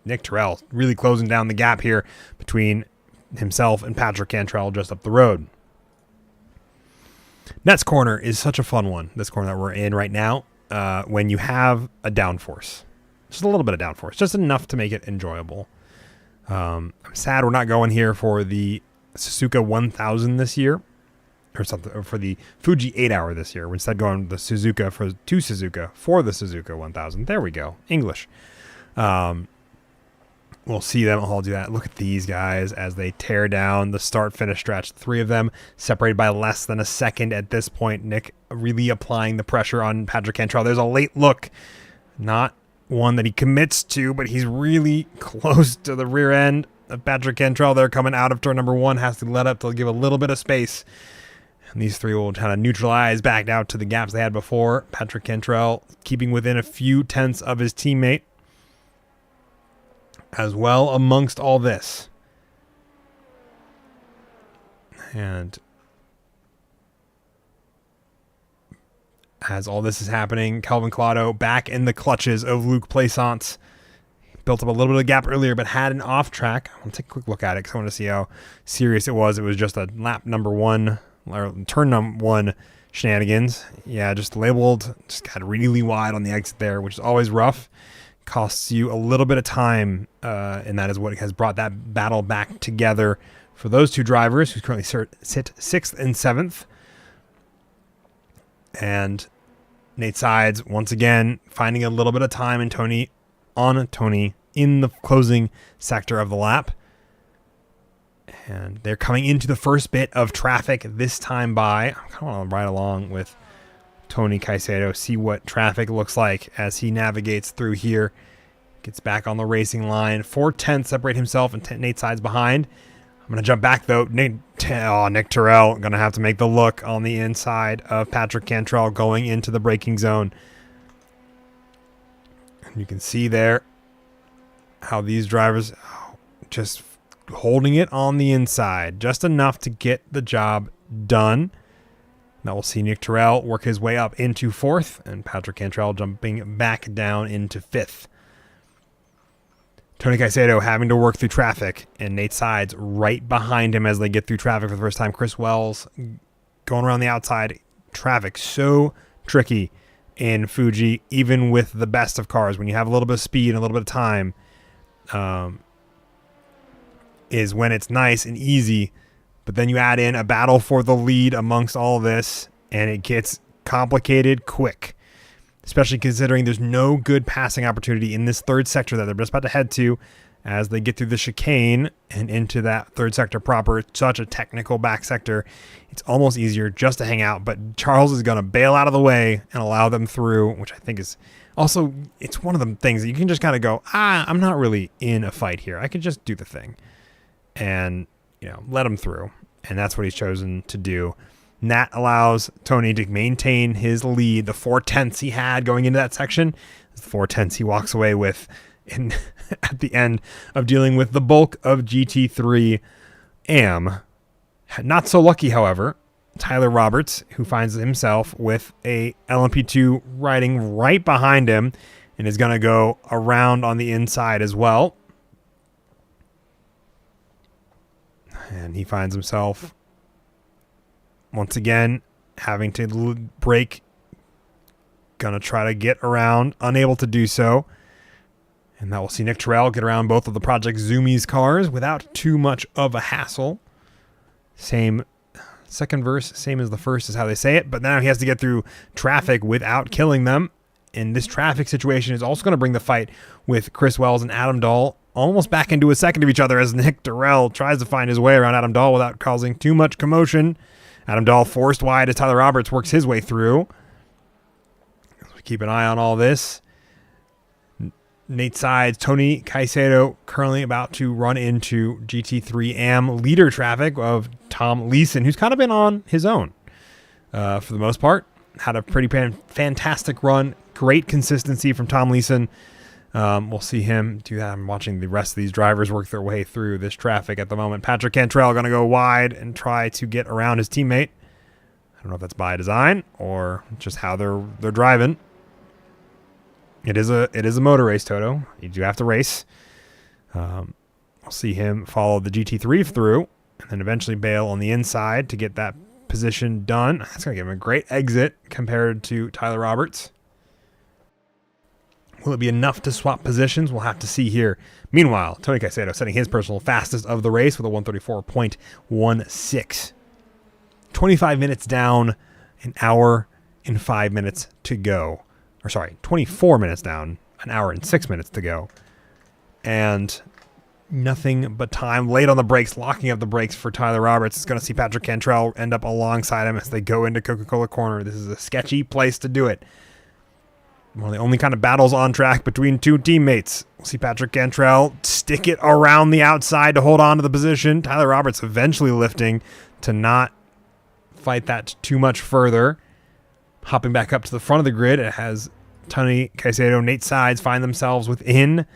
Nick Terrell really closing down the gap here between himself and Patrick Cantrell just up the road. Next corner is such a fun one. This corner that we're in right now, when you have a downforce, just a little bit of downforce, just enough to make it enjoyable. I'm sad we're not going here for the Suzuka 1000 this year, or something, or for the Fuji 8-hour this year. We're instead going the Suzuka for the Suzuka 1000. There we go, English. We'll see them all do that. Look at these guys as they tear down the start-finish stretch. Three of them separated by less than a second at this point. Nick really applying the pressure on Patrick Cantrell. There's a late look, not one that he commits to, but he's really close to the rear end of Patrick Cantrell there coming out of turn number 1. Has to let up to give a little bit of space. And these three will kind of neutralize back out to the gaps they had before. Patrick Cantrell keeping within a few tenths of his teammate as well amongst all this. And as all this is happening, Kelvin Collado back in the clutches of Luc Plaisance. Built up a little bit of gap earlier, but had an off track. I'll take a quick look at it because I want to see how serious it was. It was just a lap number 1, or turn number 1 shenanigans. Yeah, just labeled, just got really wide on the exit there, which is always rough. Costs you a little bit of time, and that is what has brought that battle back together for those two drivers who currently sit 6th and 7th. And Nate Sides, once again, finding a little bit of time in Tony in the closing sector of the lap. And they're coming into the first bit of traffic this time by. I kind of want to ride along with Tony Caicedo, see what traffic looks like as he navigates through here. Gets back on the racing line. 4/10 separate himself and Nate Sides behind. I'm going to jump back, though. Nick Terrell going to have to make the look on the inside of Patrick Cantrell going into the braking zone. And you can see there how these drivers just holding it on the inside. Just enough to get the job done. Now we'll see Nick Terrell work his way up into 4th and Patrick Cantrell jumping back down into 5th. Tony Caicedo having to work through traffic, and Nate Sides right behind him as they get through traffic for the first time. Chris Wells going around the outside. Traffic so tricky in Fuji, even with the best of cars. When you have a little bit of speed and a little bit of time, is when it's nice and easy, but then you add in a battle for the lead amongst all this, and it gets complicated quick, especially considering there's no good passing opportunity in this third sector that they're just about to head to as they get through the chicane and into that third sector proper. It's such a technical back sector. It's almost easier just to hang out, but Charles is going to bail out of the way and allow them through, which I think is also, it's one of the things that you can just kind of go, I'm not really in a fight here. I could just do the thing and, let him through. And that's what he's chosen to do. And that allows Tony to maintain his lead, the 4/10 he had going into that section. The 4/10 he walks away with at the end of dealing with the bulk of GT3 AM. Not so lucky, however, Tyler Roberts, who finds himself with a LMP2 riding right behind him and is going to go around on the inside as well. And he finds himself once again having to brake. Gonna try to get around, unable to do so. And that will see Nick Terrell get around both of the Project Zoomies cars without too much of a hassle. Same second verse, same as the first is how they say it, but now he has to get through traffic without killing them. And this traffic situation is also going to bring the fight with Chris Wells and Adam Dahl almost back into a second of each other as Nick Terrell tries to find his way around Adam Dahl without causing too much commotion. Adam Dahl forced wide as Tyler Roberts works his way through. Keep an eye on all this. Nate Sides, Tony Caicedo currently about to run into GT3 AM leader traffic of Tom Leeson, who's kind of been on his own for the most part. Had a pretty fantastic run. Great consistency from Tom Leeson. We'll see him do that. I'm watching the rest of these drivers work their way through this traffic at the moment. Patrick Cantrell going to go wide and try to get around his teammate. I don't know if that's by design or just how they're driving. It is a motor race, Toto. You do have to race. We'll see him follow the GT3 through and then eventually bail on the inside to get that position done. That's going to give him a great exit compared to Tyler Roberts. Will it be enough to swap positions? We'll have to see here. Meanwhile, Tony Caicedo setting his personal fastest of the race with a 1:34.16. 25 minutes down, an hour and 5 minutes to go. 24 minutes down, an hour and 6 minutes to go. And nothing but time. Late on the brakes, locking up the brakes for Tyler Roberts. Is going to see Patrick Cantrell end up alongside him as they go into Coca-Cola Corner. This is a sketchy place to do it. One of the only kind of battles on track between two teammates. We'll see Patrick Cantrell stick it around the outside to hold on to the position. Tyler Roberts eventually lifting to not fight that too much further. Hopping back up to the front of the grid, it has Tony Caicedo, Nate Sides find themselves within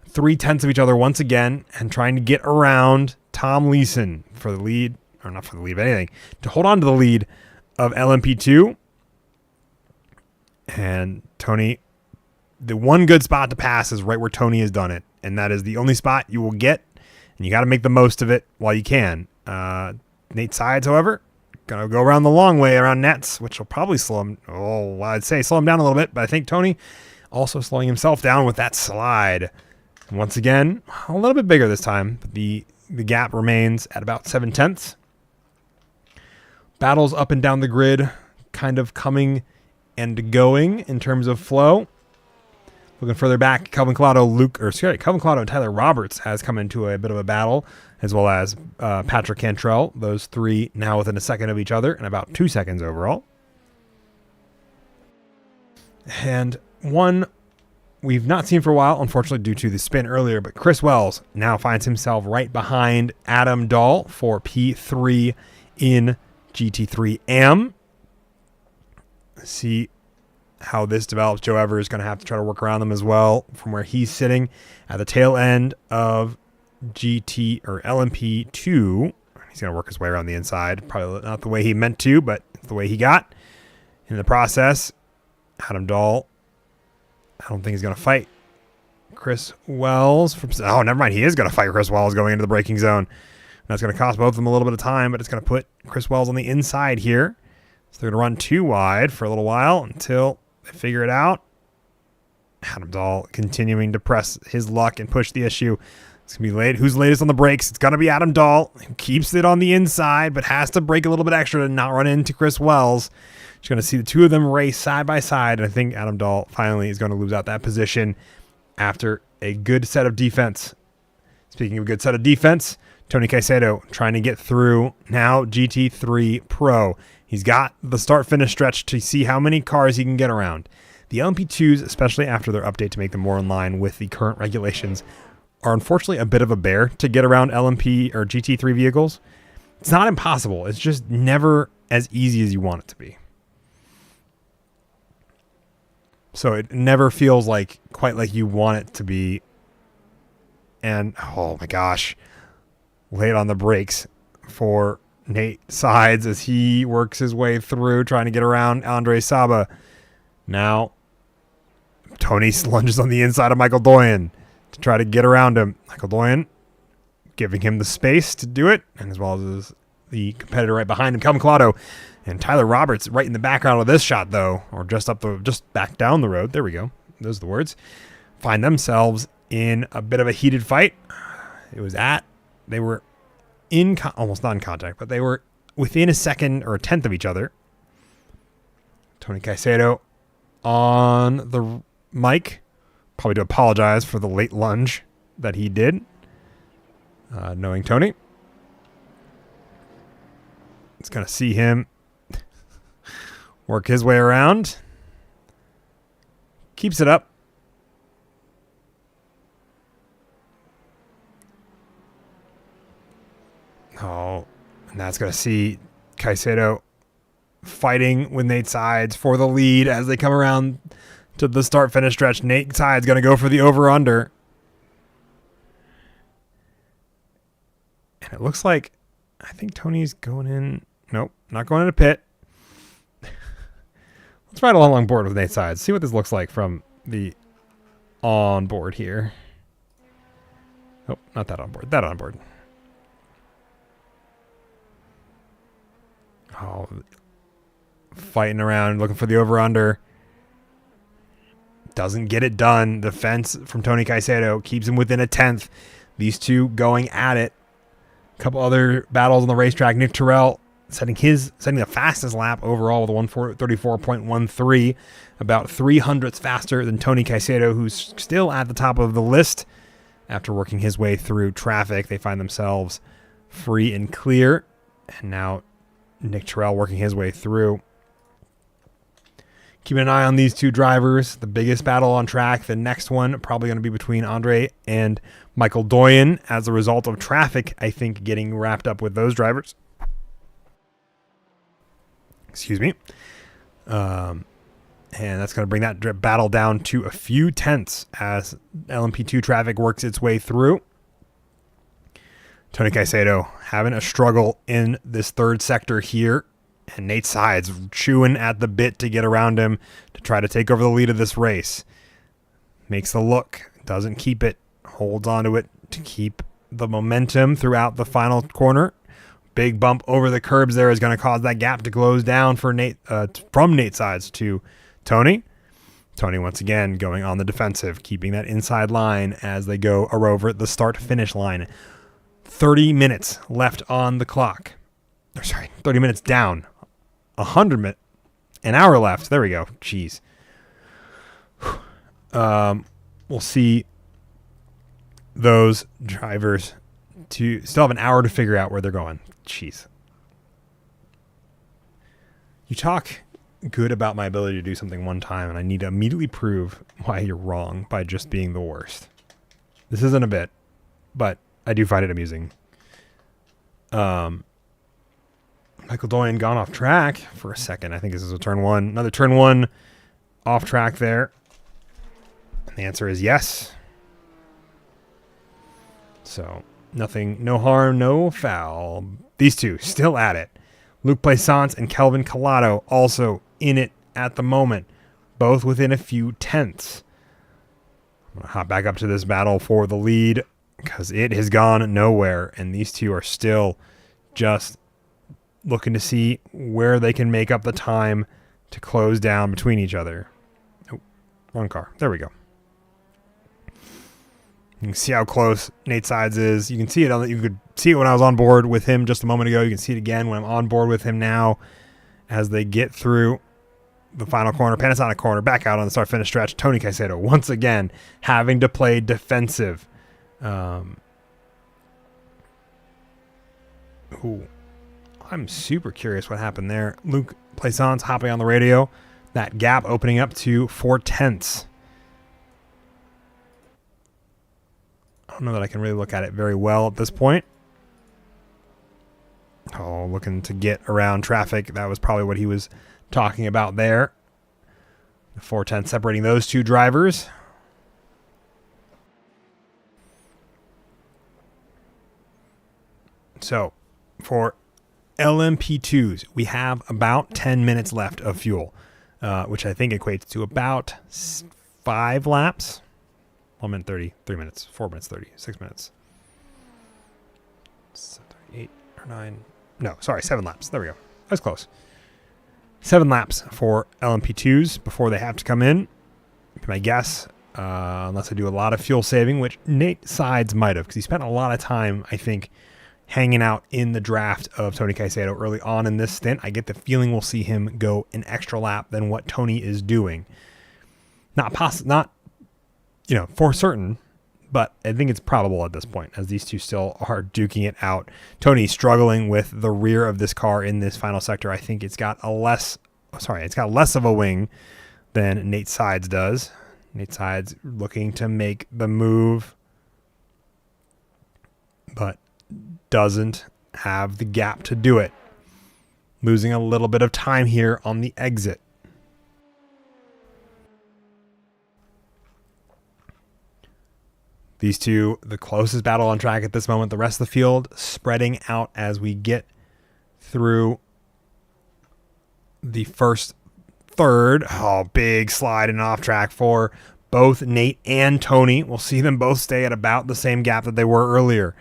0.3 of each other once again and trying to get around Tom Leeson for the lead, or not for the lead, but anything, to hold on to the lead of LMP2. And Tony, the one good spot to pass is right where Tony has done it, and that is the only spot you will get, and you got to make the most of it while you can. Nate Sides, however, going to go around the long way around nets, which will probably slow him. I'd say slow him down a little bit, but I think Tony also slowing himself down with that slide. And once again, a little bit bigger this time. But the gap remains at about 0.7. Battles up and down the grid, kind of coming and going in terms of flow. Looking further back, Calvin Collado and Tyler Roberts has come into a bit of a battle, as well as Patrick Cantrell. Those three now within a second of each other and about 2 seconds overall. And one we've not seen for a while, unfortunately due to the spin earlier, but Chris Wells now finds himself right behind Adam Dahl for P3 in GT3 AM. See how this develops. Joe Evers is going to have to try to work around them as well from where he's sitting at the tail end of GT or LMP2. He's going to work his way around the inside. Probably not the way he meant to, but it's the way he got. In the process, Adam Dahl, I don't think he's going to fight Chris Wells. Never mind. He is going to fight Chris Wells going into the braking zone. That's going to cost both of them a little bit of time, but it's going to put Chris Wells on the inside here. So they're going to run too wide for a little while until they figure it out. Adam Dahl continuing to press his luck and push the issue. It's going to be late. Who's latest on the brakes? It's going to be Adam Dahl, who keeps it on the inside, but has to brake a little bit extra to not run into Chris Wells. You're going to see the two of them race side by side, and I think Adam Dahl finally is going to lose out that position after a good set of defense. Speaking of a good set of defense, Tony Caicedo trying to get through now GT3 Pro. He's got the start-finish stretch to see how many cars he can get around. The LMP2s, especially after their update to make them more in line with the current regulations, are unfortunately a bit of a bear to get around LMP or GT3 vehicles. It's not impossible. It's just never as easy as you want it to be. So it never feels like quite like you want it to be. And oh my gosh, late on the brakes for Nate Sides as he works his way through trying to get around Andre Saba. Now Tony lunges on the inside of Michael Doyen to try to get around him. Michael Doyen giving him the space to do it, and as well as the competitor right behind him, Calvin Collado, and Tyler Roberts right in the background of this shot, though, or just back down the road. There we go. Those are the words. Find themselves in a bit of a heated fight. They were almost not in contact, but they were within a second or a tenth of each other. Tony Caicedo on the mic, probably to apologize for the late lunge that he did, knowing Tony. It's going to see him work his way around. Keeps it up. Oh, and that's going to see Caicedo fighting with Nate Sides for the lead as they come around to the start-finish stretch. Nate Sides going to go for the over-under. And it looks like, I think Tony's going in. Nope, not going in a pit. Let's ride along board with Nate Sides. See what this looks like from the on board here. Oh, not that on board. That on board. Oh, fighting around, looking for the over-under. Doesn't get it done. The fence from Tony Caicedo keeps him within a tenth. These two going at it. A couple other battles on the racetrack. Nick Terrell setting the fastest lap overall with a 134.13, about 300ths faster than Tony Caicedo, who's still at the top of the list. After working his way through traffic, they find themselves free and clear. And now Nick Terrell working his way through. Keeping an eye on these two drivers. The biggest battle on track. The next one probably going to be between Andre and Michael Doyen as a result of traffic, I think, getting wrapped up with those drivers. Excuse me. And that's going to bring that battle down to a few tenths as LMP2 traffic works its way through. Tony Caicedo having a struggle in this third sector here. And Nate Sides chewing at the bit to get around him to try to take over the lead of this race. Makes the look. Doesn't keep it. Holds onto it to keep the momentum throughout the final corner. Big bump over the curbs there is going to cause that gap to close down for Nate, from Nate Sides to Tony. Tony once again going on the defensive, keeping that inside line as they go over the start-finish line. 30 minutes left on the clock. 30 minutes down. 100 minutes. An hour left. There we go. Jeez. We'll see those drivers to still have an hour to figure out where they're going. Jeez. You talk good about my ability to do something one time, and I need to immediately prove why you're wrong by just being the worst. This isn't a bit, but I do find it amusing. Michael Doyen gone off track for a second. I think this is a turn one. Another turn one off track there. And the answer is yes. So nothing, no harm, no foul. These two still at it. Luke Plaisance and Kelvin Collado also in it at the moment. Both within a few tenths. I'm going to hop back up to this battle for the lead because it has gone nowhere. And these two are still just looking to see where they can make up the time to close down between each other. Oh, wrong car. There we go. You can see how close Nate Sides is. You can see it. You could see it when I was on board with him just a moment ago. You can see it again when I'm on board with him now as they get through the final corner, Panasonic corner, back out on the start-finish stretch. Tony Caicedo once again having to play defensive. I'm super curious what happened there. Luke Plaisance hopping on the radio. That gap opening up to 4/10. I don't know that I can really look at it very well at this point. Oh, looking to get around traffic. That was probably what he was talking about there. The 4/10 separating those two drivers. So, for LMP2s, we have about 10 minutes left of fuel, which I think equates to about 5 laps. 1 minute 30, 3 minutes, 4 minutes 30, 6 minutes. 8 or 9. No, sorry, 7 laps. There we go. That was close. 7 laps for LMP2s before they have to come in. My guess, unless I do a lot of fuel saving, which Nate Sides might have, because he spent a lot of time, I think, hanging out in the draft of Tony Caicedo early on in this stint. I get the feeling we'll see him go an extra lap than what Tony is doing. Not for certain, but I think it's probable at this point, as these two still are duking it out. Tony's struggling with the rear of this car in this final sector. I think it's got less of a wing than Nate Sides does. Nate Sides looking to make the move, but doesn't have the gap to do it. Losing a little bit of time here on the exit. These two, the closest battle on track at this moment. The rest of the field spreading out as we get through the first third. Oh, big slide and off track for both Nate and Tony. We'll see them both stay at about the same gap that they were earlier.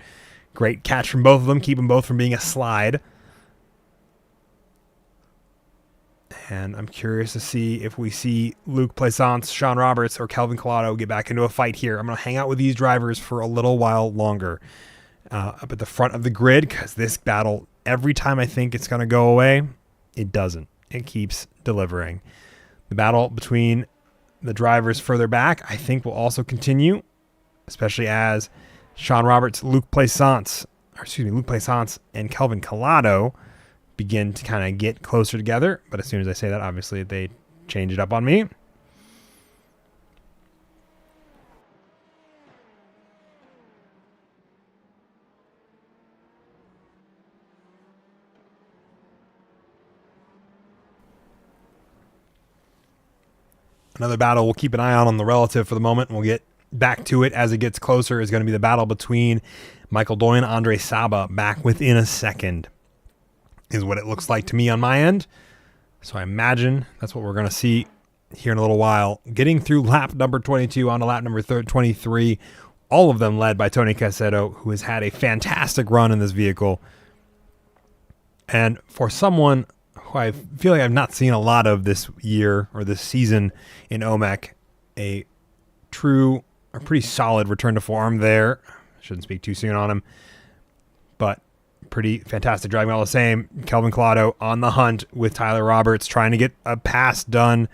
Great catch from both of them, keep them both from being a slide. And I'm curious to see if we see Luke Plaisance, Sean Roberts, or Kelvin Collado get back into a fight here. I'm going to hang out with these drivers for a little while longer up at the front of the grid, because this battle, every time I think it's going to go away, it doesn't. It keeps delivering. The battle between the drivers further back, I think, will also continue, especially as Sean Roberts, Luke Plaisance and Kelvin Collado begin to kind of get closer together. But as soon as I say that, obviously they change it up on me. Another battle we'll keep an eye on the relative for the moment, and we'll get back to it as it gets closer, is going to be the battle between Michael Doyen and Andre Saba, back within a second, is what it looks like to me on my end. So I imagine that's what we're going to see here in a little while. Getting through lap number 22 on to lap number 23, all of them led by Tony Caicedo, who has had a fantastic run in this vehicle. And for someone who I feel like I've not seen a lot of this year or this season in OMEC, a pretty solid return to form there. Shouldn't speak too soon on him, but pretty fantastic driving all the same. Kelvin Collado on the hunt with Tyler Roberts, trying to get a pass done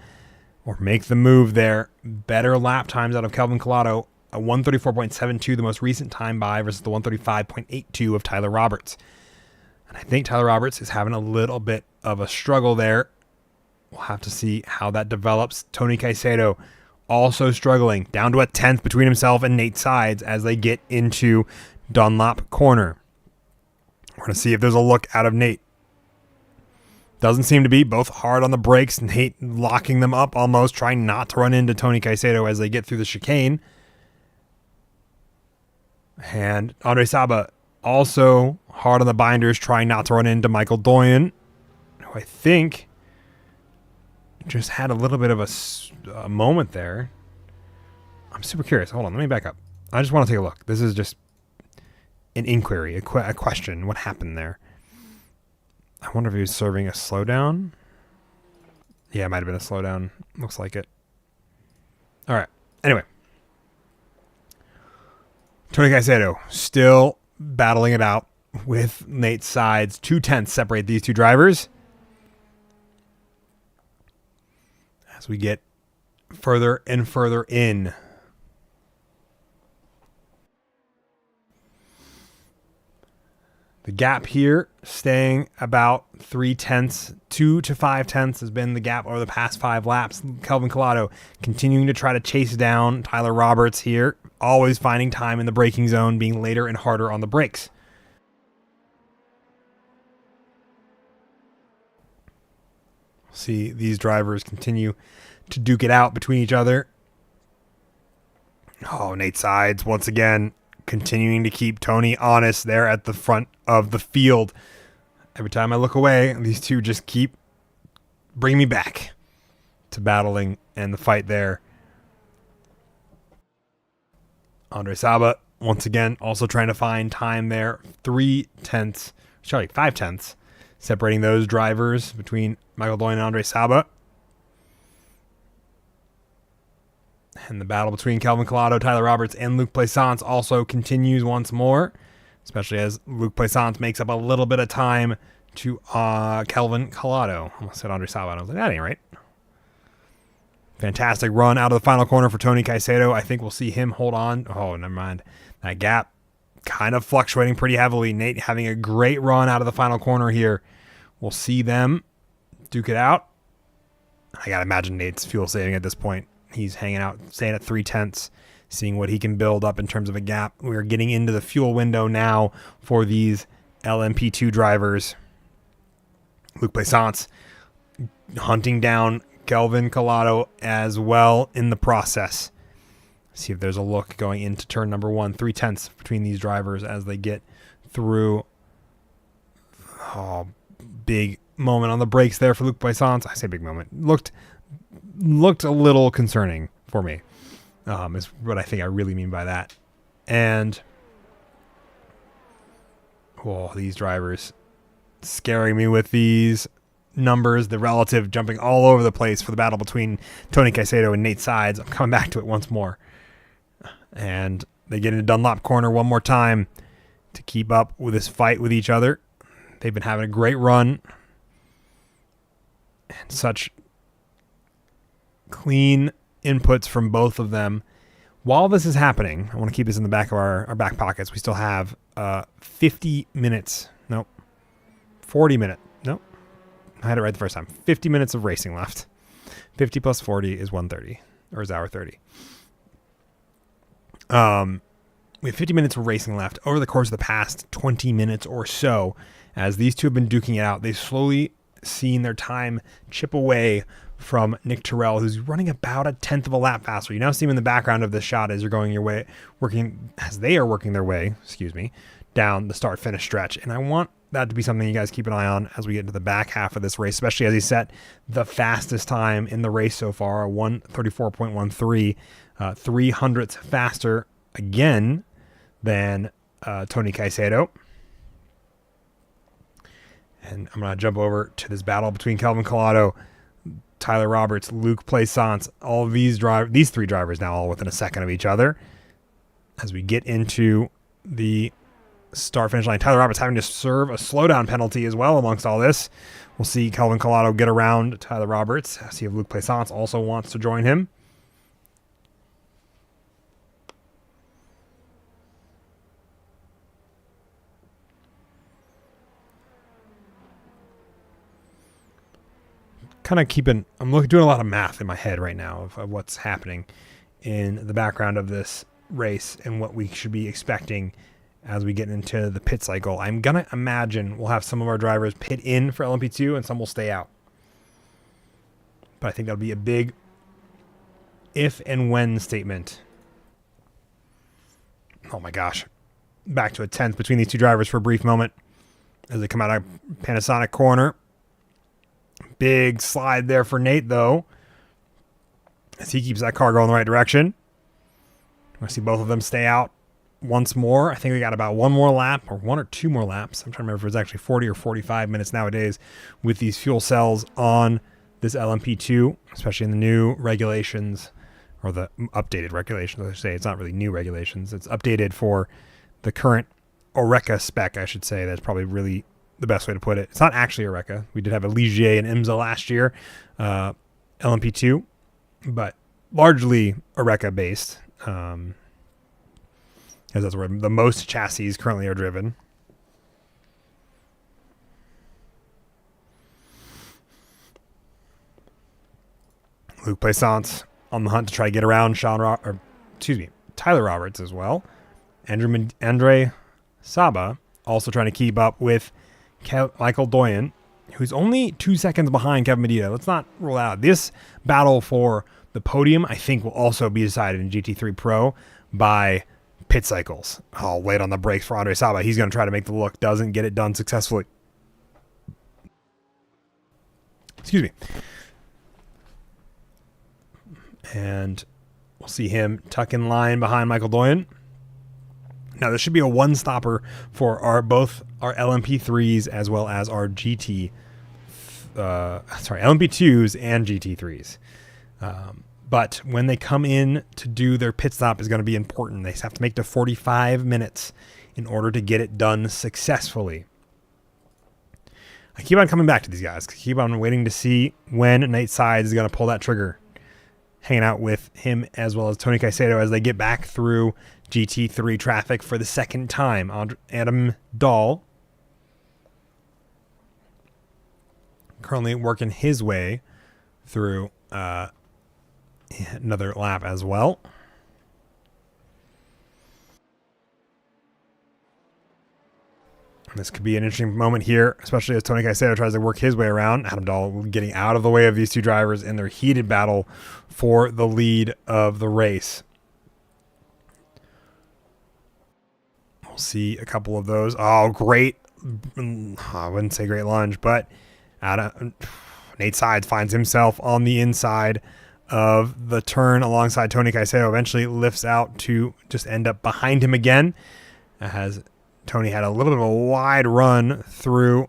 or make the move there. Better lap times out of Kelvin Collado, a 134.72, the most recent time by, versus the 135.82 of Tyler Roberts. And I think Tyler Roberts is having a little bit of a struggle there. We'll have to see how that develops. Tony Caicedo also struggling, down to a 10th between himself and Nate Sides as they get into Dunlop Corner. We're going to see if there's a look out of Nate. Doesn't seem to be. Both hard on the brakes. Nate locking them up almost, trying not to run into Tony Caicedo as they get through the chicane. And Andre Saba also hard on the binders, trying not to run into Michael Doyen, who I think just had a little bit of a moment there. I'm super curious. Hold on, let me back up. I just want to take a look. This is just an inquiry, a question. What happened there? I wonder if he was serving a slowdown. Yeah, it might have been a slowdown. Looks like it. All right. Anyway. Tony Caicedo still battling it out with Nate's sides. 0.2 separate these two drivers. As we get further and further in. The gap here staying about 0.3, 2 to 0.5 has been the gap over the past 5 laps. Kelvin Collado continuing to try to chase down Tyler Roberts here, always finding time in the braking zone, being later and harder on the brakes. See these drivers continue to duke it out between each other. Oh, Nate Sides once again continuing to keep Tony honest there at the front of the field. Every time I look away, these two just keep bringing me back to battling and the fight there. Andre Saba, once again, also trying to find time there. 5/10, separating those drivers between Michael Doyle and Andre Saba. And the battle between Kelvin Collado, Tyler Roberts, and Luc Plaisance also continues once more, especially as Luc Plaisance makes up a little bit of time to Kelvin Collado. I almost said Andre Saba, and I was like, that ain't right. Fantastic run out of the final corner for Tony Caicedo. I think we'll see him hold on. Oh, never mind. That gap kind of fluctuating pretty heavily. Nate having a great run out of the final corner here. We'll see them duke it out. I got to imagine Nate's fuel saving at this point. He's hanging out, staying at 0.3, seeing what he can build up in terms of a gap. We're getting into the fuel window now for these LMP2 drivers. Luc Plaisance hunting down Kelvin Collado as well in the process. See if there's a look going into turn number 1. 0.3 between these drivers as they get through. Oh, big moment on the brakes there for Luc Plaisance. I say big moment. Looked a little concerning for me, is what I think I really mean by that. And these drivers scaring me with these numbers, the relative jumping all over the place for the battle between Tony Caicedo and Nate Sides. I'm coming back to it once more. And they get into Dunlop corner one more time to keep up with this fight with each other. They've been having a great run. And such clean inputs from both of them. While this is happening, I want to keep this in the back of our back pockets. We still have 50 minutes. Nope. 40 minutes. Nope. I had it right the first time. 50 minutes of racing left. 50 plus 40 is 130. Or is hour 30. We have 50 minutes of racing left. Over the course of the past 20 minutes or so, as these two have been duking it out, they've slowly seen their time chip away from Nick Terrell, who's running about 1/10 of a lap faster. You now see him in the background of this shot as you're going your way, as they are working their way, down the start-finish stretch. And I want that to be something you guys keep an eye on as we get into the back half of this race, especially as he set the fastest time in the race so far, 1:34.13, 0.03 faster again than Tony Caicedo. And I'm going to jump over to this battle between Kelvin Collado, Tyler Roberts, Luc Plaisance, all of these three drivers now all within a second of each other. As we get into the start-finish line, Tyler Roberts having to serve a slowdown penalty as well amongst all this. We'll see Kelvin Collado get around Tyler Roberts. See if Luc Plaisance also wants to join him. Kind of doing a lot of math in my head right now of what's happening in the background of this race and what we should be expecting as we get into the pit cycle. I'm going to imagine we'll have some of our drivers pit in for LMP2 and some will stay out. But I think that'll be a big if and when statement. Oh my gosh. Back to 1/10 between these two drivers for a brief moment as they come out of Panasonic corner. Big slide there for Nate, though, as he keeps that car going the right direction. I see both of them stay out once more. I think we got about one more lap or 1 or 2 more laps. I'm trying to remember if it was actually 40 or 45 minutes nowadays with these fuel cells on this LMP2, especially in the new regulations or the updated regulations, I should say. It's not really new regulations. It's updated for the current ORECA spec, I should say. That's probably really the best way to put it. It's not actually ORECA. We did have a Ligier and IMSA last year, LMP2, but largely ORECA based, because that's where the most chassis currently are driven. Luke Plaisance on the hunt to try to get around Tyler Roberts as well. Andre Saba also trying to keep up with Michael Doyen, who's only 2 seconds behind Kevin Medina. Let's not rule out. This battle for the podium, I think, will also be decided in GT3 Pro by pit cycles. Oh, late on the brakes for Andre Saba. He's going to try to make the look. Doesn't get it done successfully. Excuse me. And we'll see him tuck in line behind Michael Doyen. Now, this should be a one-stopper for both our LMP3s as well as our LMP2s and GT3s. But when they come in to do their pit stop is going to be important. They have to make the 45 minutes in order to get it done successfully. I keep on coming back to these guys. I keep on waiting to see when Nate Sides is going to pull that trigger. Hanging out with him as well as Tony Caicedo as they get back through GT3 traffic for the second time. Adam Dahl currently working his way through another lap as well. This could be an interesting moment here, especially as Tony Caicedo tries to work his way around. Adam Dahl getting out of the way of these two drivers in their heated battle for the lead of the race. We'll see a couple of those. Oh, great. I wouldn't say great lunge, but Nate Sides finds himself on the inside of the turn alongside Tony Caicedo. Eventually lifts out to just end up behind him again. As Tony had a little bit of a wide run through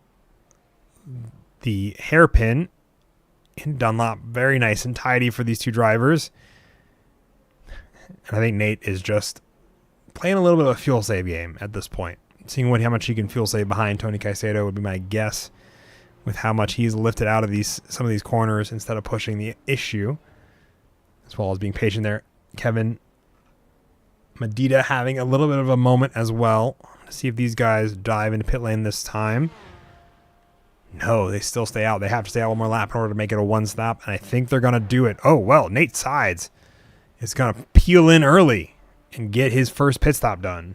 the hairpin in Dunlop. Very nice and tidy for these two drivers. And I think Nate is just playing a little bit of a fuel save game at this point. Seeing how much he can fuel save behind Tony Caicedo would be my guess, with how much he's lifted out of some of these corners instead of pushing the issue, as well as being patient there. Kevin Medina having a little bit of a moment as well. See if these guys dive into pit lane this time. No, they still stay out. They have to stay out one more lap in order to make it a one stop, and I think they're going to do it. Oh, well, Nate Sides is going to peel in early and get his first pit stop done.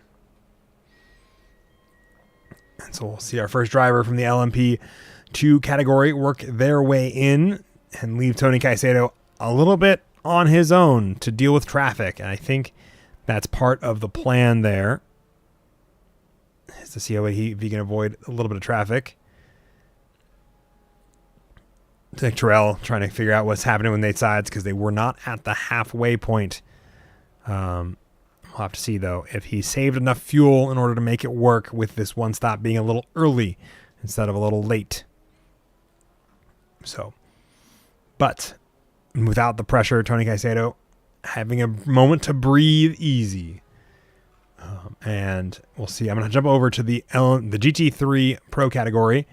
And so we'll see our first driver from the LMP2 category work their way in and leave Tony Caicedo a little bit on his own to deal with traffic, and I think that's part of the plan there, is to see if he can avoid a little bit of traffic. Nick Terrell trying to figure out what's happening with Nate Sides because they were not at the halfway point. We'll have to see, though, if he saved enough fuel in order to make it work with this one stop being a little early instead of a little late. So, but without the pressure, Tony Caicedo having a moment to breathe easy. And we'll see. I'm going to jump over to the GT3 Pro category.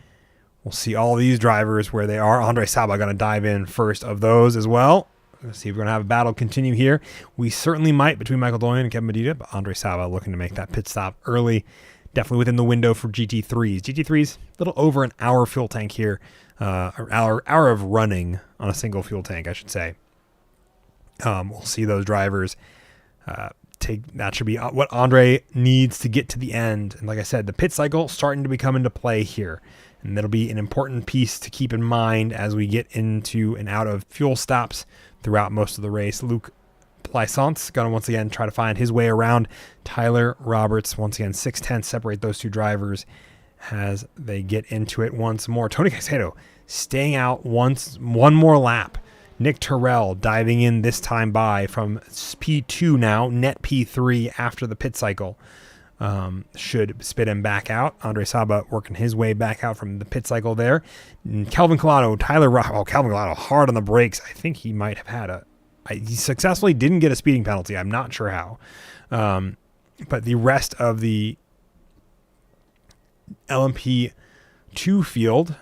We'll see all these drivers where they are. Andre Saba going to dive in first of those as well. Let's see if we're going to have a battle continue here. We certainly might between Michael Doyen and Kevin Medina, but Andre Saba looking to make that pit stop early. Definitely within the window for GT3s. GT3s, a little over an hour fuel tank here. Or hour of running on a single fuel tank, I should say. We'll see those drivers that should be what Andre needs to get to the end. And like I said, the pit cycle starting to come into play here. And that'll be an important piece to keep in mind as we get into and out of fuel stops throughout most of the race. Luke Plaisance going to once again try to find his way around Tyler Roberts. Once again, 6/10 separate those two drivers as they get into it once more. Tony Caicedo staying out one more lap. Nick Terrell diving in this time by from P2 now, net P3 after the pit cycle. Should spit him back out. Andre Saba working his way back out from the pit cycle there. And Calvin Collado, Calvin Collado hard on the brakes. I think he might have had He successfully didn't get a speeding penalty. I'm not sure how. But the rest of the LMP2 field,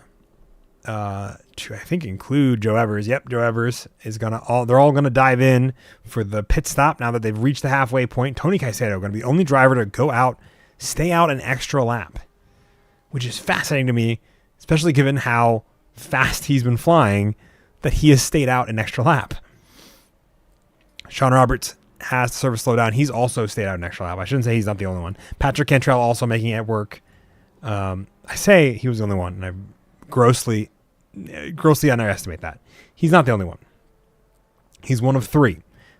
to I think include Joe Evers. Yep, Joe Evers is they're all gonna dive in for the pit stop now that they've reached the halfway point. Tony Caicedo going to be the only driver to go out, stay out an extra lap, which is fascinating to me, especially given how fast he's been flying, that he has stayed out an extra lap. Sean Roberts has to serve a slowdown. He's also stayed out an extra lap. I shouldn't say he's not the only one. Patrick Cantrell also making it work. I say he was the only one, and I grossly underestimate that. He's not the only one. He's one of 3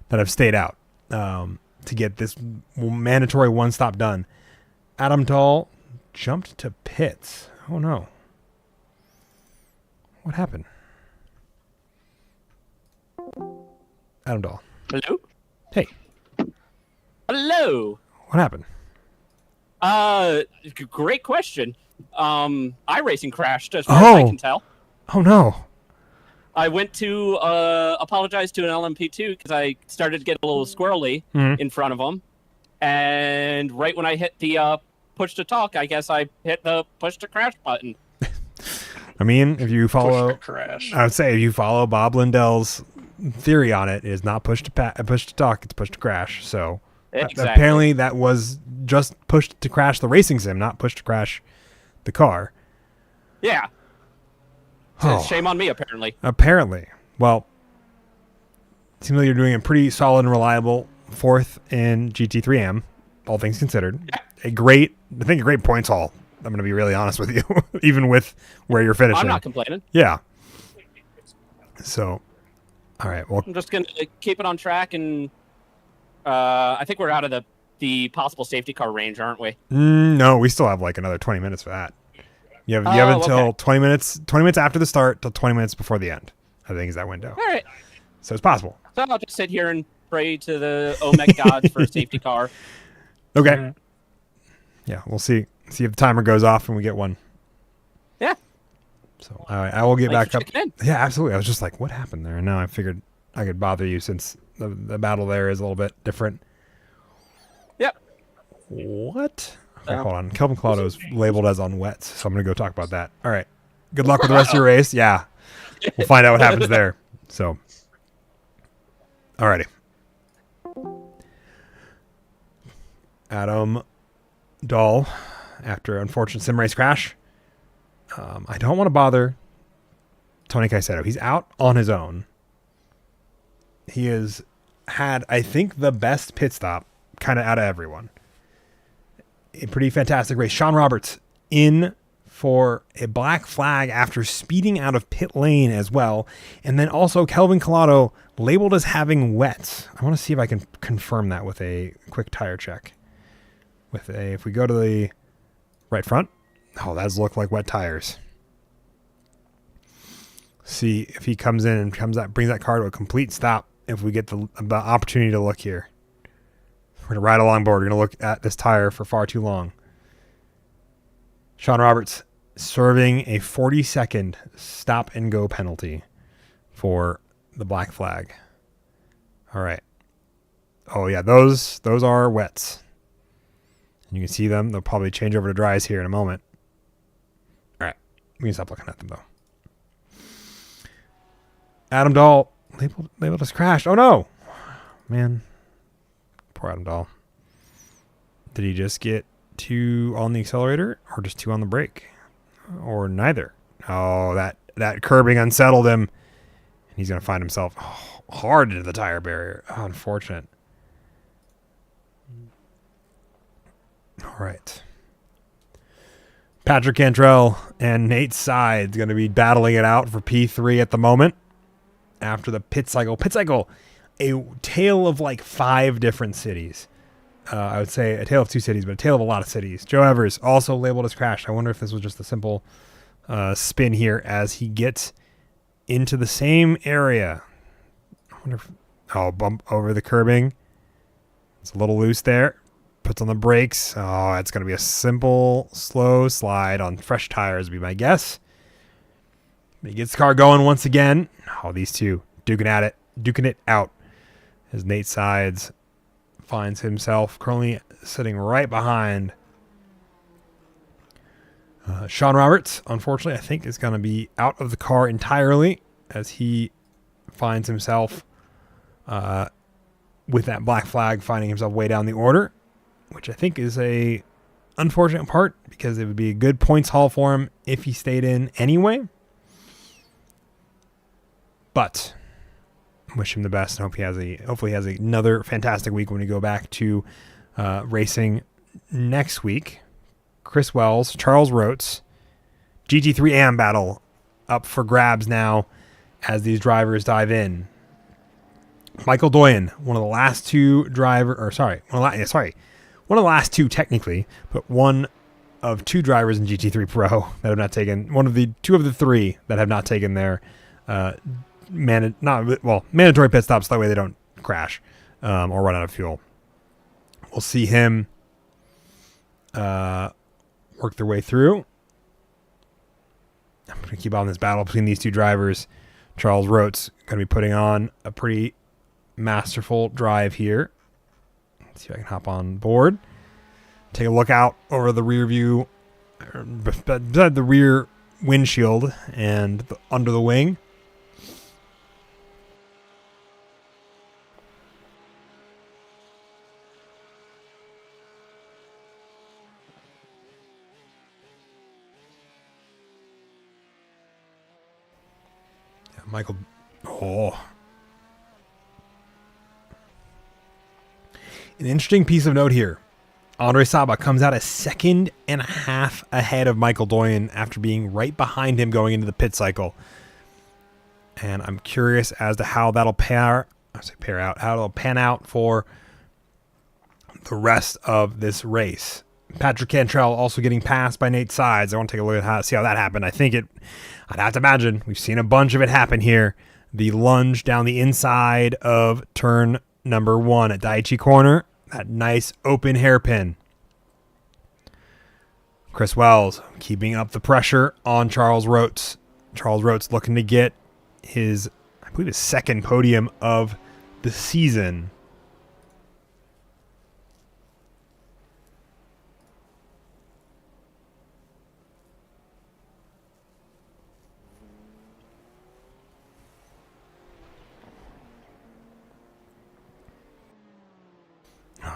that have stayed out to get this mandatory one stop done. Adam Dahl jumped to pits. Oh no. What happened? Adam Dahl. Hello? Hey. Hello. What happened? Great question. iRacing crashed, as far as I can tell. Oh no. I went to apologize to an LMP2 because I started to get a little squirrely in front of them. And right when I hit the push to talk, I guess I hit the push to crash button. I mean, if you follow, push to crash. I would say if you follow Bob Lindell's theory on it, is not push to talk, it's push to crash. So Exactly. apparently that was just push to crash the racing sim, not push to crash the car. Yeah. Oh. Shame on me, apparently. Apparently. Well, it seems like you're doing a pretty solid and reliable 4th in GT3M, all things considered. Yeah. I think a great points haul. I'm going to be really honest with you, even with where you're finishing. I'm not complaining. Yeah. So, all right. Well, I'm just going to keep it on track, and I think we're out of the possible safety car range, aren't we? No, we still have like another 20 minutes for that. You have until okay. 20 minutes after the start till 20 minutes before the end, I think is that window. All right. So it's possible. So I'll just sit here and pray to the OMEC gods for a safety car. Okay. Yeah, we'll see. See if the timer goes off and we get one. Yeah. So I will get Thanks back for up. checking in. Yeah, absolutely. I was just like, what happened there? And now I figured I could bother you since the battle there is a little bit different. Yep. What? Okay, hold on. Kelvin Collado is labeled as on wets, so I'm going to go talk about that. All right. Good luck with the rest of your race. Yeah. We'll find out what happens there. So, alrighty. Adam Dahl, after unfortunate sim race crash. I don't want to bother Tony Caicedo. He's out on his own. He has had, I think, the best pit stop kind of out of everyone. A pretty fantastic race. Sean Roberts in for a black flag after speeding out of pit lane as well. And then also Kelvin Collado labeled as having wets. I want to see if I can confirm that with a quick tire check. If we go to the right front, oh, that does look like wet tires. See if he comes in and brings that car to a complete stop. If we get the opportunity to look here. We're going to ride along board. We're going to look at this tire for far too long. Sean Roberts serving a 40-second stop and go penalty for the black flag. All right. Oh, yeah, those are wets. And you can see them. They'll probably change over to dries here in a moment. All right. We can stop looking at them, though. Adam Dahl labeled as crashed. Oh, no. Man. Poor Adam Dahl. Did he just get 2 on the accelerator or just 2 on the brake? Or neither? Oh, that curbing unsettled him. And he's going to find himself hard into the tire barrier. Oh, unfortunate. All right. Patrick Cantrell and Nate Sides going to be battling it out for P3 at the moment. After the pit cycle. Pit cycle, a tale of like 5 different cities. I would say a tale of 2 cities, but a tale of a lot of cities. Joe Evers also labeled as crashed. I wonder if this was just a simple spin here as he gets into the same area. I wonder if, bump over the curbing. It's a little loose there. Puts on the brakes. Oh, it's going to be a simple, slow slide on fresh tires, would be my guess. He gets the car going once again. Oh, these two duking it out. as Nate Sides finds himself currently sitting right behind Sean Roberts. Unfortunately, I think is going to be out of the car entirely as he finds himself with that black flag, finding himself way down the order, which I think is a unfortunate part because it would be a good points haul for him if he stayed in anyway. But wish him the best and hopefully he has another fantastic week when we go back to racing next week. Chris Wells, Charles Rotes, GT3 AM battle up for grabs now as these drivers dive in. Michael Doyen, one of the last two one of the last two technically, but one of two drivers in GT3 Pro that have not taken, two of the three that have not taken their mandatory pit stops, that way they don't crash or run out of fuel. We'll see him work their way through. I'm going to keep on this battle between these two drivers. Charles Rotes going to be putting on a pretty masterful drive here. Let's see if I can hop on board. Take a look out over the rear view, beside the rear windshield and under the wing. Michael, an interesting piece of note here. Andre Saba comes out a second and a half ahead of Michael Doyen after being right behind him going into the pit cycle. And I'm curious as to how that'll pan out for the rest of this race. Patrick Cantrell also getting passed by Nate Sides. I want to take a look at see how that happened. I'd have to imagine we've seen a bunch of it happen here. The lunge down the inside of turn number 1 at Daiichi Corner. That nice open hairpin. Chris Wells keeping up the pressure on Charles Rotes. Charles Rotes looking to get his second podium of the season.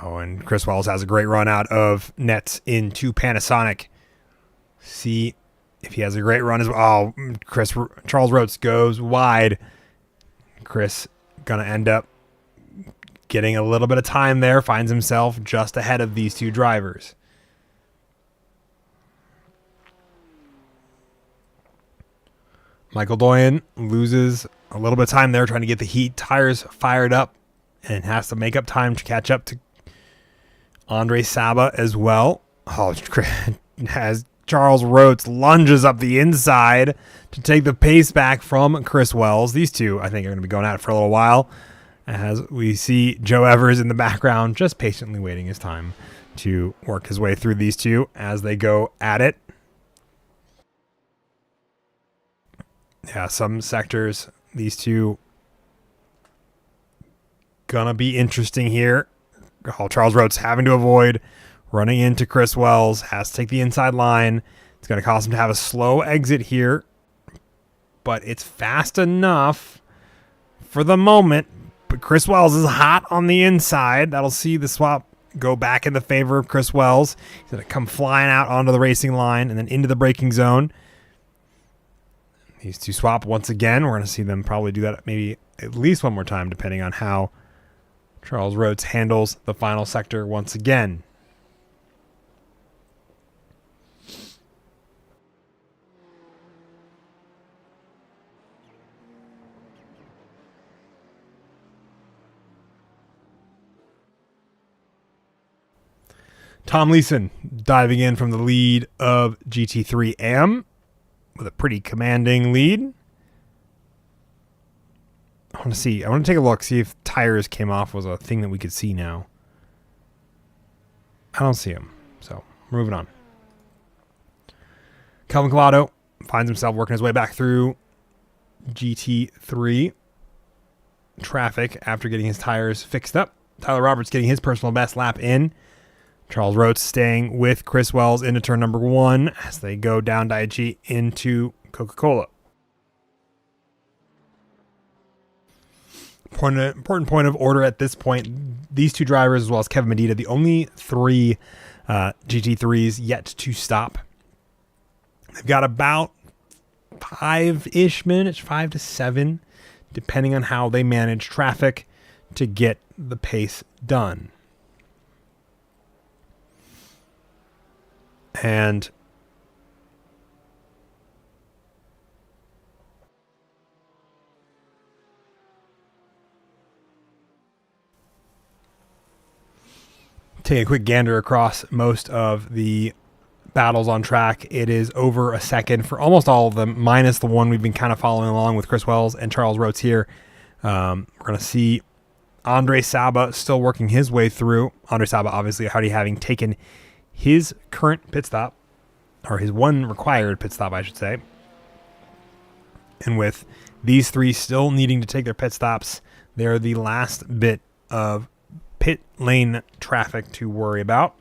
Oh, and Chris Wells has a great run out of nets into Panasonic. See if he has a great run as well. Oh, Charles Rotes goes wide. Chris gonna end up getting a little bit of time there. Finds himself just ahead of these two drivers. Michael Doyen loses a little bit of time there trying to get the heat tires fired up and has to make up time to catch up to Andre Saba as well. Oh, as Charles Rotes lunges up the inside to take the pace back from Chris Wells. These two, I think, are going to be going at it for a little while as we see Joe Evers in the background just patiently waiting his time to work his way through these two as they go at it. Yeah, some sectors, these two gonna be interesting here. Charles Rotes having to avoid running into Chris Wells, has to take the inside line. It's going to cost him to have a slow exit here, but it's fast enough for the moment. But Chris Wells is hot on the inside. That'll see the swap go back in the favor of Chris Wells. He's going to come flying out onto the racing line and then into the braking zone. These two swap once again. We're going to see them probably do that maybe at least one more time, depending on how Charles Rotes handles the final sector once again. Tom Leeson diving in from the lead of GT3 AM with a pretty commanding lead. I want to take a look, see if tires came off was a thing that we could see now. I don't see him, so moving on. Calvin Collado finds himself working his way back through GT3. traffic after getting his tires fixed up. Tyler Roberts getting his personal best lap in. Charles Rhodes staying with Chris Wells into turn number 1 as they go down Daiichi into Coca-Cola. Important point of order at this point. These two drivers, as well as Kevin Medina, the only 3 GT3s yet to stop. They've got about 5-ish minutes, 5 to 7, depending on how they manage traffic to get the pace done. And take a quick gander across most of the battles on track. It is over a second for almost all of them, minus the one we've been kind of following along with Chris Wells and Charles Rhodes here. We're going to see Andre Saba still working his way through. Andre Saba obviously already having taken his current pit stop, or his one required pit stop, I should say. And with these 3 still needing to take their pit stops, they're the last bit of pit lane traffic to worry about.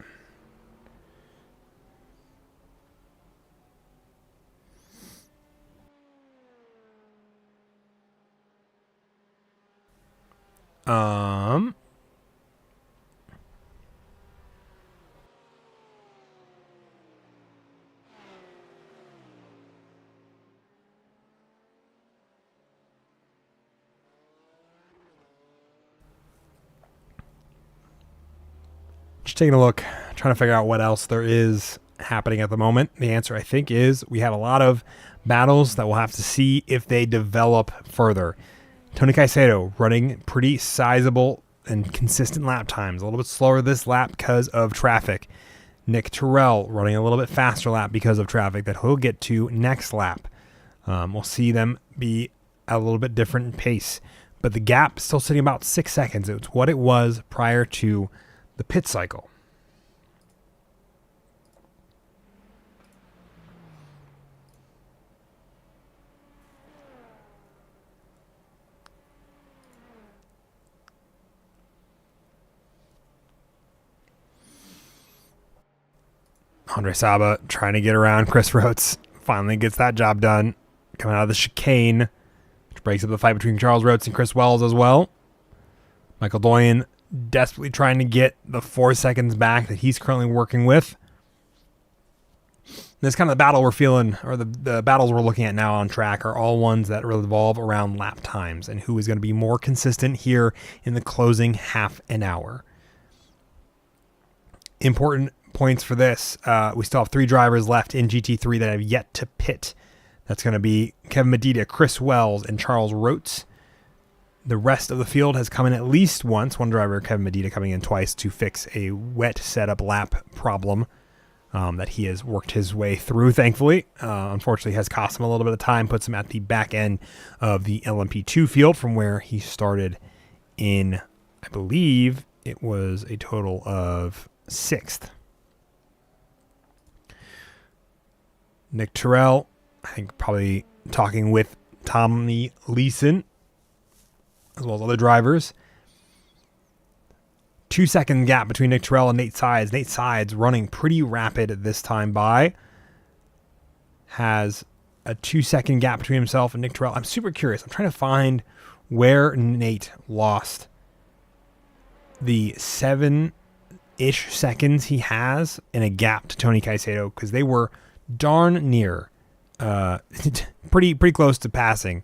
Just taking a look, trying to figure out what else there is happening at the moment. The answer, I think, is we have a lot of battles that we'll have to see if they develop further. Tony Caicedo running pretty sizable and consistent lap times. A little bit slower this lap because of traffic. Nick Terrell running a little bit faster lap because of traffic that he'll get to next lap. We'll see them be at a little bit different pace. But the gap is still sitting about 6 seconds. It's what it was prior to the pit cycle. Andre Saba trying to get around Chris Rhodes. Finally gets that job done. Coming out of the chicane, which breaks up the fight between Charles Rhodes and Chris Wells as well. Michael Doyen desperately trying to get the 4 seconds back that he's currently working with. This kind of the battle we're feeling, or the battles we're looking at now on track, are all ones that revolve around lap times and who is going to be more consistent here in the closing half an hour. Important points for this. We still have 3 drivers left in GT3 that have yet to pit. That's going to be Kevin Medina, Chris Wells, and Charles Rhodes. The rest of the field has come in at least once. One driver, Kevin Medina, coming in twice to fix a wet setup lap problem that he has worked his way through, thankfully. Unfortunately, has cost him a little bit of time, puts him at the back end of the LMP2 field from where he started in, I believe, it was a total of 6th. Nick Terrell, I think probably talking with Tommy Leeson, as well as other drivers. 2 second gap between Nick Terrell and Nate Sides. Nate Sides running pretty rapid this time by. Has a 2 second gap between himself and Nick Terrell. I'm super curious. I'm trying to find where Nate lost the 7-ish seconds he has in a gap to Tony Caicedo, because they were darn near, pretty close to passing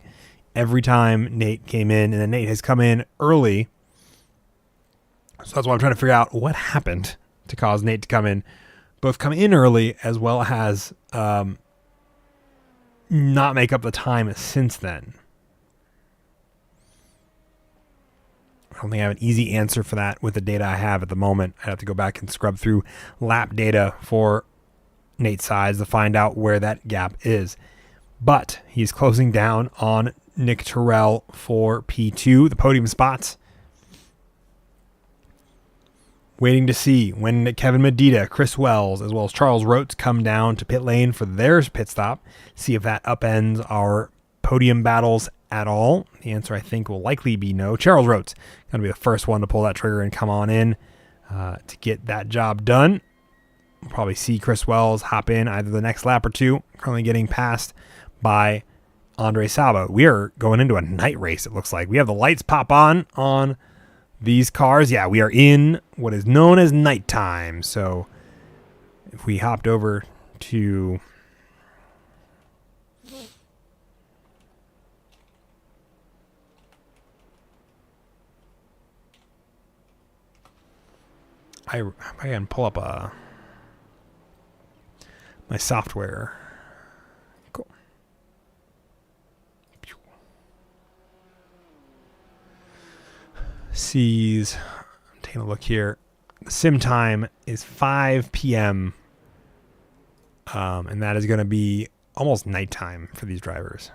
every time Nate came in, and then Nate has come in early. So that's why I'm trying to figure out what happened to cause Nate to come in early, as well as not make up the time since then. I don't think I have an easy answer for that with the data I have at the moment. I'd have to go back and scrub through lap data for Nate Sides to find out where that gap is. But he's closing down on Nick Terrell for P2, the podium spots. Waiting to see when Kevin Medina, Chris Wells, as well as Charles Rhodes come down to pit lane for their pit stop. See if that upends our podium battles at all? The answer, I think, will likely be no. Charles Rhodes going to be the first one to pull that trigger and come on in to get that job done. We'll probably see Chris Wells hop in either the next lap or two, currently getting passed by Andre Saba. We are going into a night race, it looks like. We have the lights pop on these cars. Yeah, we are in what is known as nighttime. So if we hopped over to I can pull up my software. Cool. Sees, I'm taking a look here. The sim time is 5 p.m. And that is going to be almost nighttime for these drivers.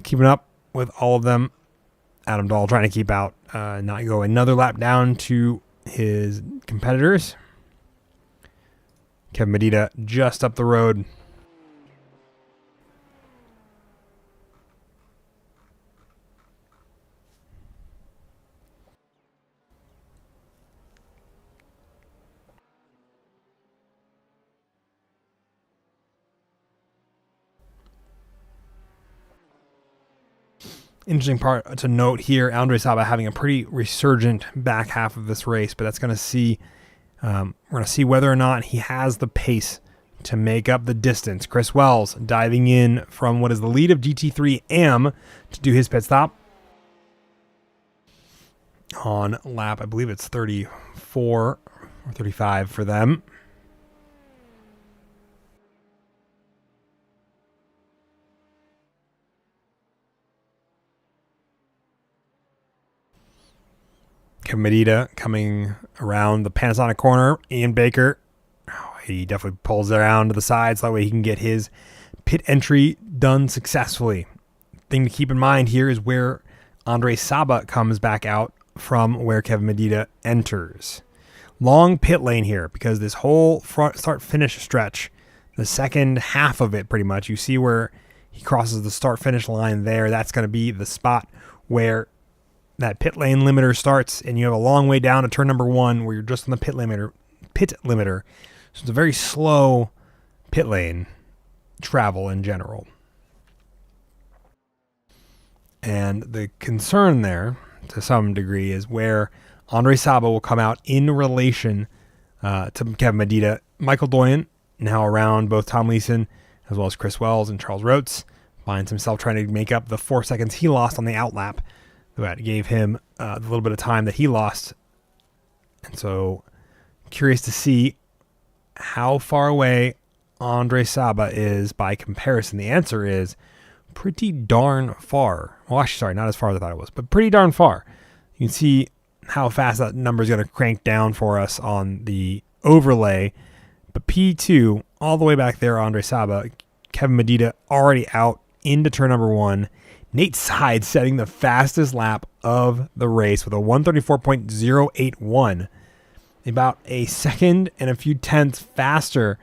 Keeping up with all of them. Adam Dahl trying to keep out, not go another lap down to his competitors. Kevin Medina just up the road. Interesting part to note here, Andre Saba having a pretty resurgent back half of this race, but that's going to see, we're going to see whether or not he has the pace to make up the distance. Chris Wells diving in from what is the lead of GT3M to do his pit stop on lap, I believe it's 34 or 35 for them. Medina coming around the Panasonic corner. Ian Baker, he definitely pulls around to the side so that way he can get his pit entry done successfully. Thing to keep in mind here is where Andre Saba comes back out from where Kevin Medina enters. Long pit lane here because this whole front start-finish stretch, the second half of it pretty much, you see where he crosses the start-finish line there. That's going to be the spot where that pit lane limiter starts, and you have a long way down to turn number 1 where you're just on the pit limiter. So it's a very slow pit lane travel in general. And the concern there, to some degree, is where Andre Saba will come out in relation to Kevin Medina. Michael Doyen, now around both Tom Leeson as well as Chris Wells and Charles Rhodes, finds himself trying to make up the 4 seconds he lost on the outlap. That gave him a little bit of time that he lost. And so curious to see how far away Andre Saba is by comparison. The answer is pretty darn far. Well, actually, sorry, not as far as I thought it was, but pretty darn far. You can see how fast that number is going to crank down for us on the overlay. But P2, all the way back there, Andre Saba, Kevin Medina already out into turn number 1. Nate Sides setting the fastest lap of the race with a 134.081. About a second and a few tenths faster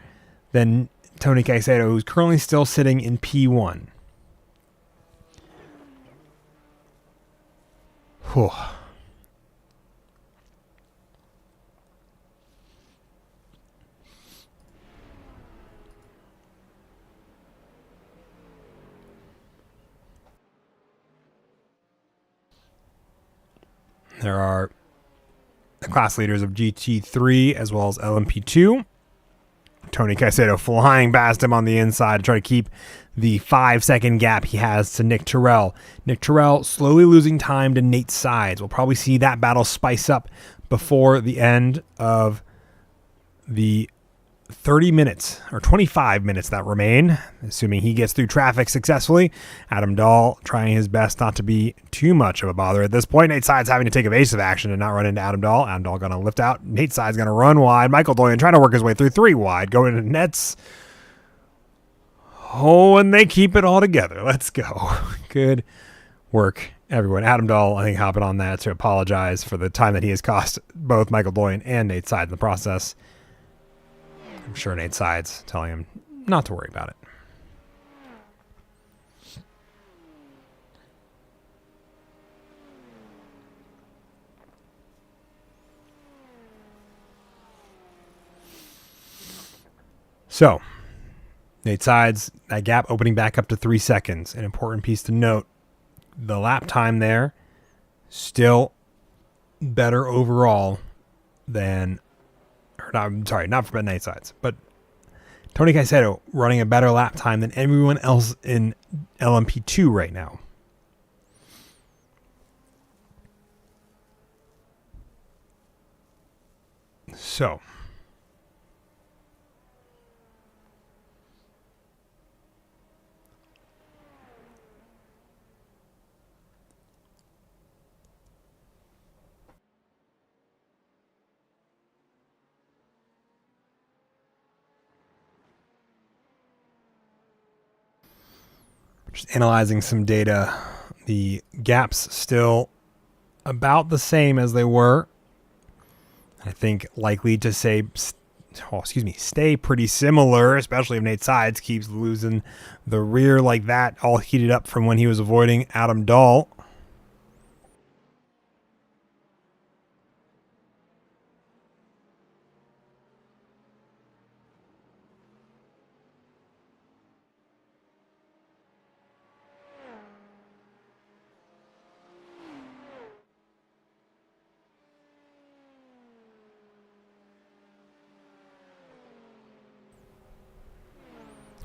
than Tony Caicedo, who's currently still sitting in P1. Whew. There are the class leaders of GT3 as well as LMP2. Tony Caicedo flying past him on the inside to try to keep the 5-second gap he has to Nick Terrell. Nick Terrell slowly losing time to Nate Sides. We'll probably see that battle spice up before the end of the 30 minutes or 25 minutes that remain, assuming he gets through traffic successfully. Adam Dahl trying his best not to be too much of a bother at this point. Nate Sides having to take evasive action and not run into Adam Dahl. Adam Dahl going to lift out. Nate Sides going to run wide. Michael Doyen trying to work his way through 3 wide, going into nets. Oh, and they keep it all together. Let's go. Good work, everyone. Adam Dahl, I think, hopping on that to apologize for the time that he has cost both Michael Doyen and Nate Sides in the process. I'm sure Nate Sides telling him not to worry about it. So, Nate Sides, that gap opening back up to 3 seconds. An important piece to note, the lap time there, still better overall than, not for Nate Sides, but Tony Caicedo running a better lap time than everyone else in LMP2 right now. So, just analyzing some data, the gaps still about the same as they were. I think likely to stay pretty similar, especially if Nate Sides keeps losing the rear like that, all heated up from when he was avoiding Adam Dahl.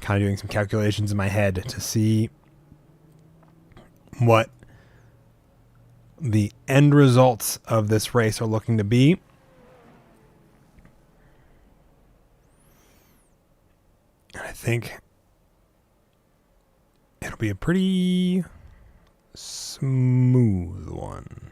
Kind of doing some calculations in my head to see what the end results of this race are looking to be. I think it'll be a pretty smooth one.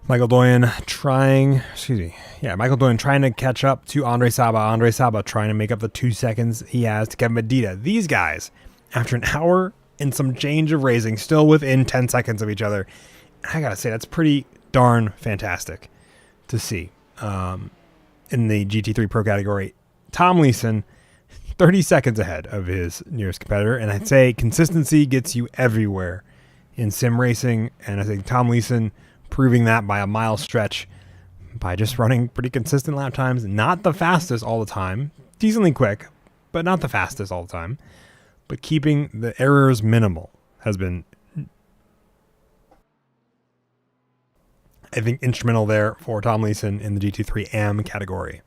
Michael Doyen trying to catch up to Andre Saba. Andre Saba trying to make up the 2 seconds he has to Kevin Medina. These guys, after an hour and some change of racing, still within 10 seconds of each other. I gotta say, that's pretty darn fantastic to see. In the GT3 Pro category, Tom Leeson, 30 seconds ahead of his nearest competitor. And I'd say consistency gets you everywhere in sim racing. And I think Tom Leeson proving that by a mile stretch by just running pretty consistent lap times. Not the fastest all the time. Decently quick, but not the fastest all the time. But keeping the errors minimal has been, I think, instrumental there for Tom Leeson in the GT3 AM category.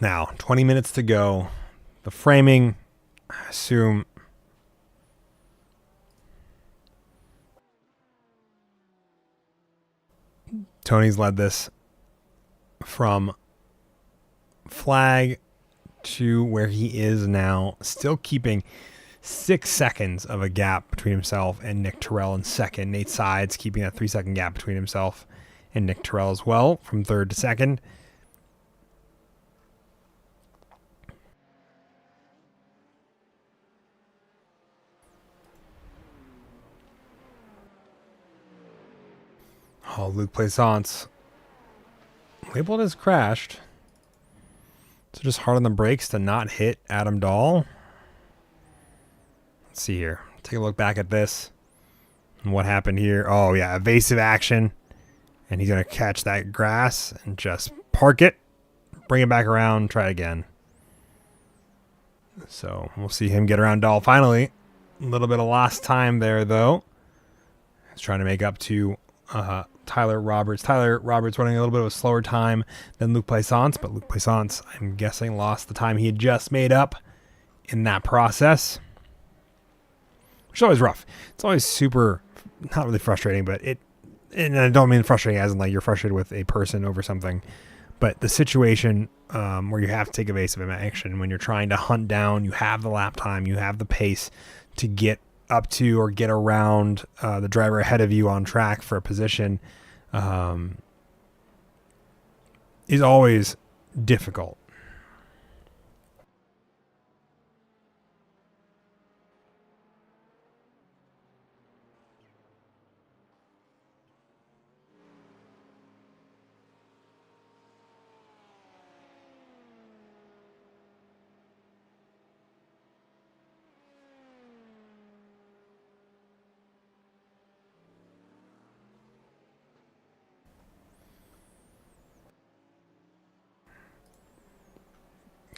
Now, 20 minutes to go. The framing, I assume, Tony's led this from flag to where he is now, still keeping 6 seconds of a gap between himself and Nick Terrell in second. Nate Sides keeping that 3-second gap between himself and Nick Terrell as well, from third to second. Oh, Luc Plaisance labeled as crashed. So just hard on the brakes to not hit Adam Dahl. Let's see here. Take a look back at this. And what happened here. Oh, yeah, evasive action. And he's going to catch that grass and just park it. Bring it back around. Try it again. So we'll see him get around Dahl finally. A little bit of lost time there, though. He's trying to make up to Tyler Roberts. Tyler Roberts running a little bit of a slower time than Luc Plaisance, but Luc Plaisance, I'm guessing, lost the time he had just made up in that process, which is always rough. It's always super, not really frustrating, but and I don't mean frustrating as in like you're frustrated with a person over something, but the situation where you have to take evasive action when you're trying to hunt down, you have the lap time, you have the pace to get up to or get around the driver ahead of you on track for a position is always difficult.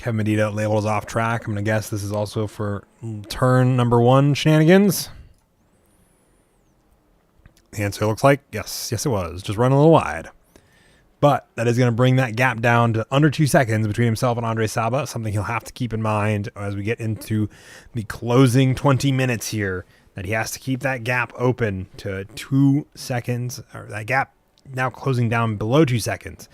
Kevin Medina labels off track. I'm going to guess this is also for turn number 1 shenanigans. The answer looks like yes. Yes, it was. Just run a little wide. But that is going to bring that gap down to under 2 seconds between himself and Andre Saba, something he'll have to keep in mind as we get into the closing 20 minutes here, that he has to keep that gap open to 2 seconds, or that gap now closing down below 2 seconds.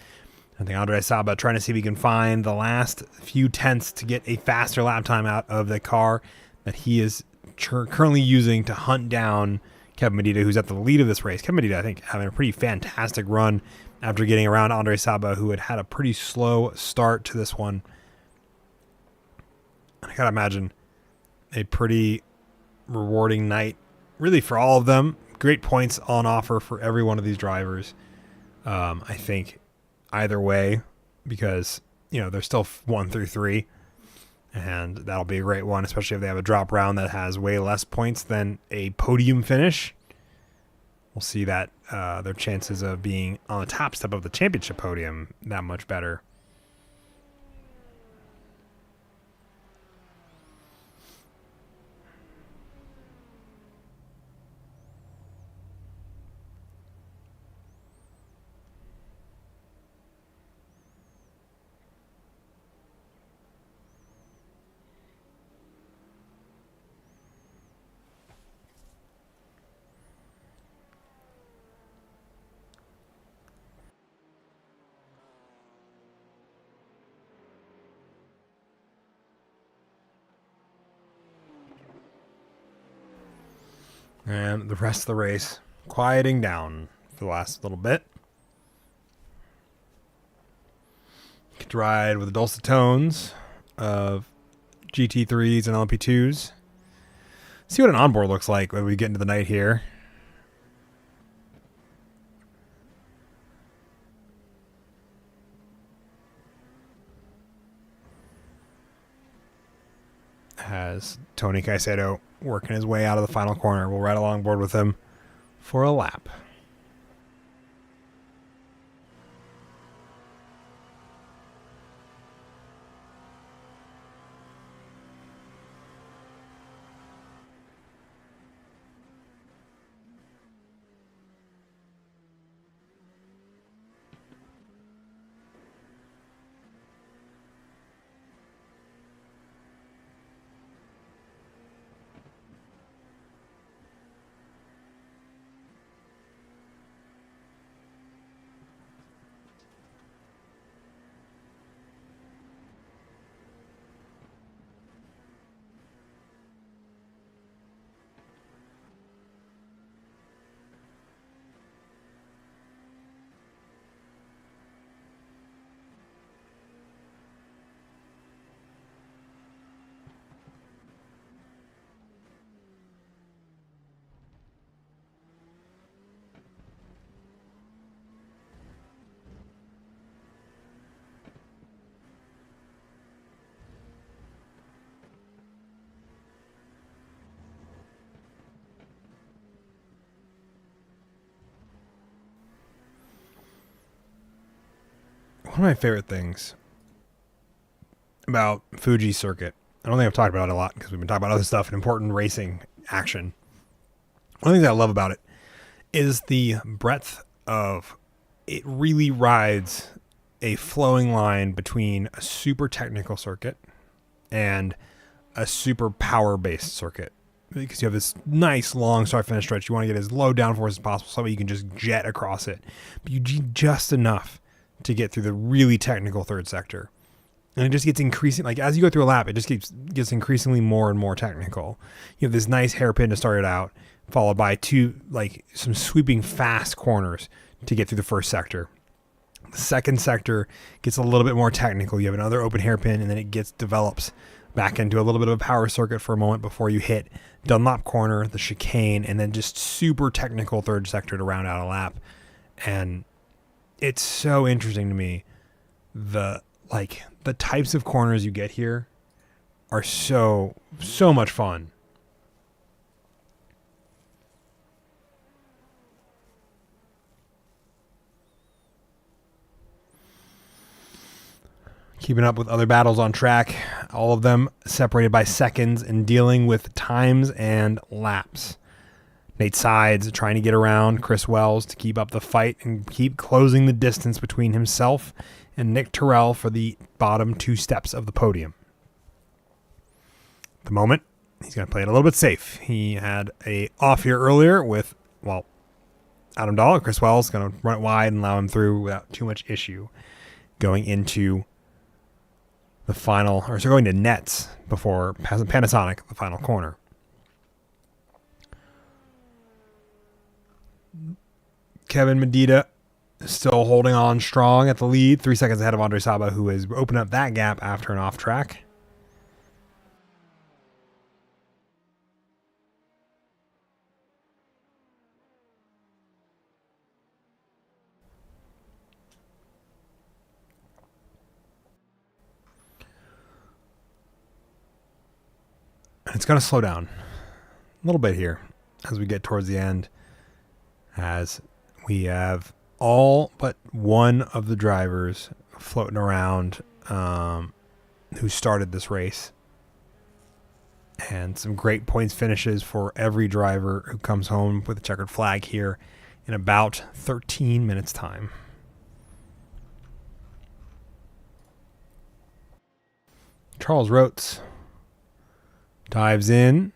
I think Andre Saba trying to see if he can find the last few tenths to get a faster lap time out of the car that he is currently using to hunt down Kevin Medina, who's at the lead of this race. Kevin Medina, I think, having a pretty fantastic run after getting around Andre Saba, who had a pretty slow start to this one. I gotta imagine a pretty rewarding night, really, for all of them. Great points on offer for every one of these drivers. I think either way, because they're still 1 through 3, and that'll be a great one, especially if they have a drop round that has way less points than a podium finish. We'll see that their chances of being on the top step of the championship podium that much better. And the rest of the race quieting down for the last little bit. Get to ride with the dulcet tones of GT3s and LMP2s. See what an onboard looks like when we get into the night here. Has Tony Caicedo working his way out of the final corner. We'll ride along board with him for a lap. One of my favorite things about Fuji circuit, I don't think I've talked about it a lot because we've been talking about other stuff and important racing action. One of the things I love about it is the breadth of it. Really rides a flowing line between a super technical circuit and a super power based circuit, because you have this nice long start finish stretch. You want to get as low downforce as possible so that you can just jet across it, but you need just enough to get through the really technical third sector. And it just gets increasing, like as you go through a lap, it just gets increasingly more and more technical. You have this nice hairpin to start it out, followed by some sweeping fast corners to get through the first sector. The second sector gets a little bit more technical. You have another open hairpin, and then it develops back into a little bit of a power circuit for a moment before you hit Dunlop corner, the chicane, and then just super technical third sector to round out a lap. And it's so interesting to me. The types of corners you get here are so much fun. keeping up with other battles on track, all of them separated by seconds and dealing with times and laps. Nate Sides trying to get around Chris Wells to keep up the fight and keep closing the distance between himself and Nick Terrell for the bottom 2 steps of the podium. At the moment, he's going to play it a little bit safe. He had a off here earlier with, Adam Dahl. Chris Wells going to run it wide and allow him through without too much issue. Going into the final, or so going to nets before passing Panasonic, the final corner. Kevin Medina still holding on strong at the lead, 3 seconds ahead of Andre Saba, who has opened up that gap after an off track. It's going to slow down a little bit here as we get towards the end, as we have all but one of the drivers floating around who started this race, and some great points finishes for every driver who comes home with a checkered flag here in about 13 minutes time. Charles Rotes dives in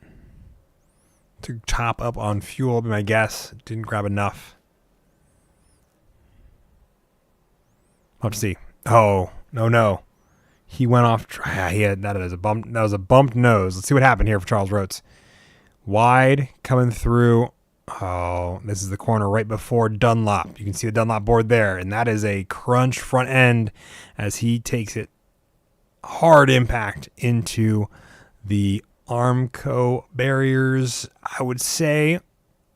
to top up on fuel, be my guess. Didn't grab enough. We'll have to see. Oh, no. He went off. He had that as a bump. That was a bumped nose. Let's see what happened here for Charles Rotes. Wide coming through. Oh, this is the corner right before Dunlop. You can see the Dunlop board there, and that is a crunch front end as he takes it hard impact into the Armco barriers. I would say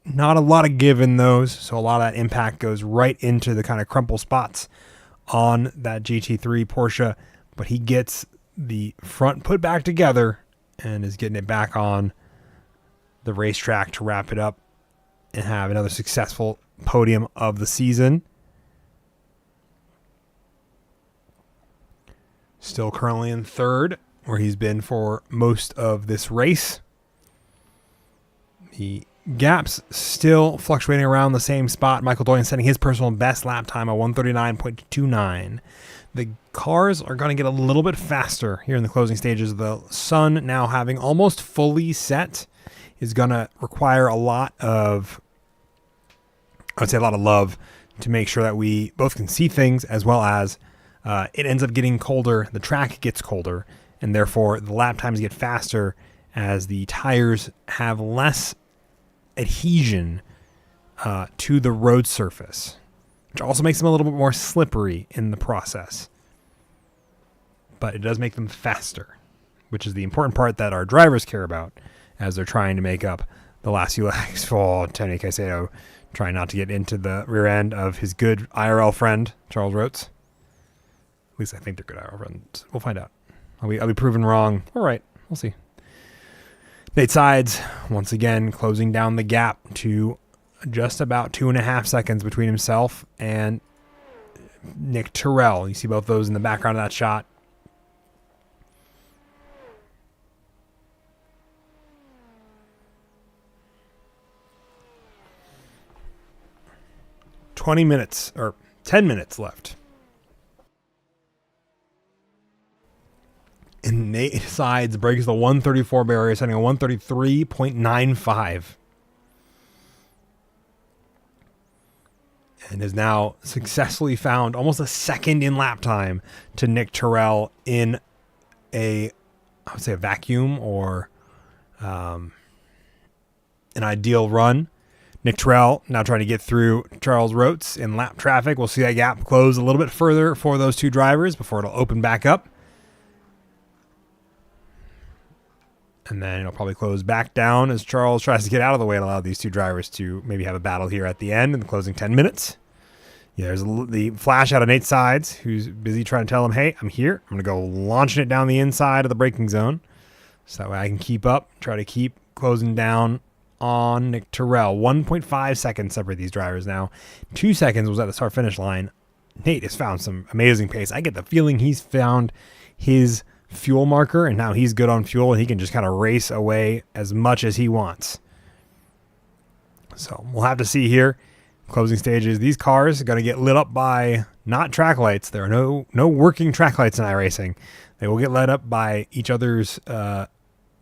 not a lot of give in those, so a lot of that impact goes right into the kind of crumple spots on that GT3 Porsche, but he gets the front put back together and is getting it back on the racetrack to wrap it up and have another successful podium of the season. Still currently in third, where he's been for most of this race. The gaps still fluctuating around the same spot. Michael Doyen setting his personal best lap time at 1:39.29. The cars are going to get a little bit faster here in the closing stages. The sun now having almost fully set is going to require a lot of love to make sure that we both can see things, as well as it ends up getting colder. The track gets colder, and therefore the lap times get faster as the tires have less adhesion to the road surface, which also makes them a little bit more slippery in the process. But it does make them faster, which is the important part that our drivers care about as they're trying to make up the last few legs for Tony Caicedo, trying not to get into the rear end of his good IRL friend, Charles Rotes. At least I think they're good IRL friends. We'll find out. I'll be proven wrong. All right, we'll see. Nate Sides, once again, closing down the gap to just about 2.5 seconds between himself and Nick Terrell. You see both those in the background of that shot. Or 10 minutes left. And Nate Sides breaks the 134 barrier, setting a 133.95. And has now successfully found almost a second in lap time to Nick Terrell in a vacuum or an ideal run. Nick Terrell now trying to get through Charles Rotes in lap traffic. We'll see that gap close a little bit further for those two drivers before it'll open back up. And then it'll probably close back down as Charles tries to get out of the way and allow these two drivers to maybe have a battle here at the end in the closing 10 minutes. Yeah, there's the flash out of Nate Sides, who's busy trying to tell him, hey, I'm here. I'm going to go launching it down the inside of the braking zone. So that way I can keep up, try to keep closing down on Nick Terrell. 1.5 seconds separate these drivers now. 2 seconds was at the start-finish line Nate has found some amazing pace. I get the feeling he's found his fuel marker, and now he's good on fuel, and he can just kind of race away as much as he wants. So we'll have to see here. Closing stages. These cars are going to get lit up by not track lights. There are no working track lights in iRacing. They will get lit up by each other's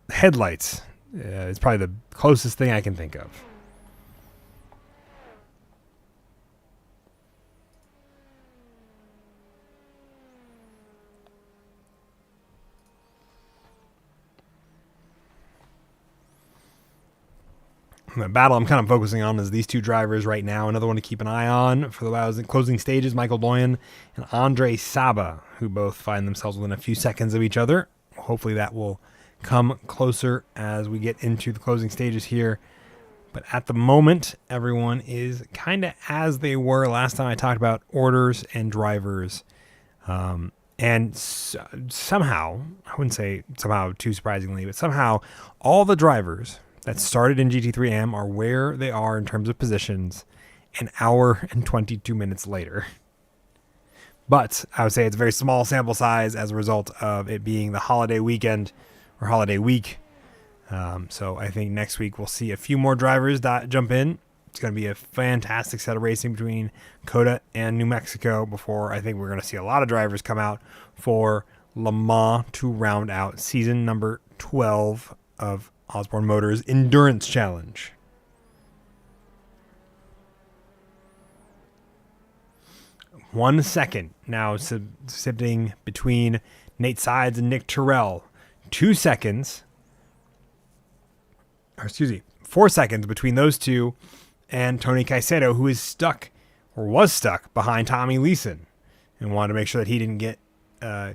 headlights. It's probably the closest thing I can think of. The battle I'm kind of focusing on is these two drivers right now. Another one to keep an eye on for the closing stages, Michael Doyen and Andre Saba, who both find themselves within a few seconds of each other. Hopefully that will come closer as we get into the closing stages here. But at the moment, everyone is kind of as they were last time I talked about orders and drivers. Somehow, I wouldn't say somehow too surprisingly, but somehow all the drivers that started in GT3M are where they are in terms of positions an hour and 22 minutes later. But I would say it's a very small sample size as a result of it being the holiday weekend or holiday week. So I think next week we'll see a few more drivers that jump in. It's going to be a fantastic set of racing between COTA and New Mexico before I think we're going to see a lot of drivers come out for Le Mans to round out season number 12 of Osborne Motors Endurance Challenge. One second now sitting between Nate Sides and Nick Terrell. 2 seconds. 4 seconds between those two and Tony Caicedo, who is stuck or was stuck behind Tommy Leeson and wanted to make sure that he didn't get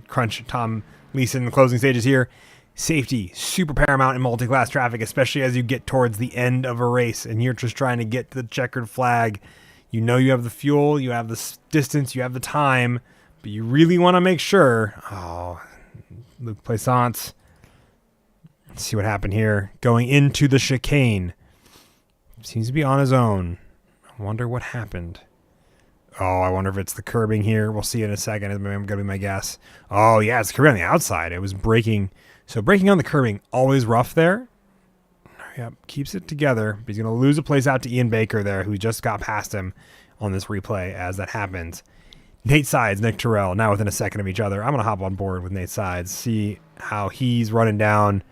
crunch Tom Leeson in the closing stages here. Safety, super paramount in multi-class traffic, especially as you get towards the end of a race and you're just trying to get to the checkered flag. You know you have the fuel, you have the distance, you have the time, but you really want to make sure. Oh, Luc Plaisance. Let's see what happened here. Going into the chicane. Seems to be on his own. I wonder what happened. Oh, I wonder if it's the curbing here. We'll see in a second. It's going to be my guess. Oh, yeah, it's curbing on the outside. It was braking. So braking on the curbing, always rough there. Yep, keeps it together. But he's going to lose a place out to Ian Baker there, who just got past him on this replay as that happens. Nate Sides, Nick Terrell, now within a second of each other. I'm going to hop on board with Nate Sides, see how he's running down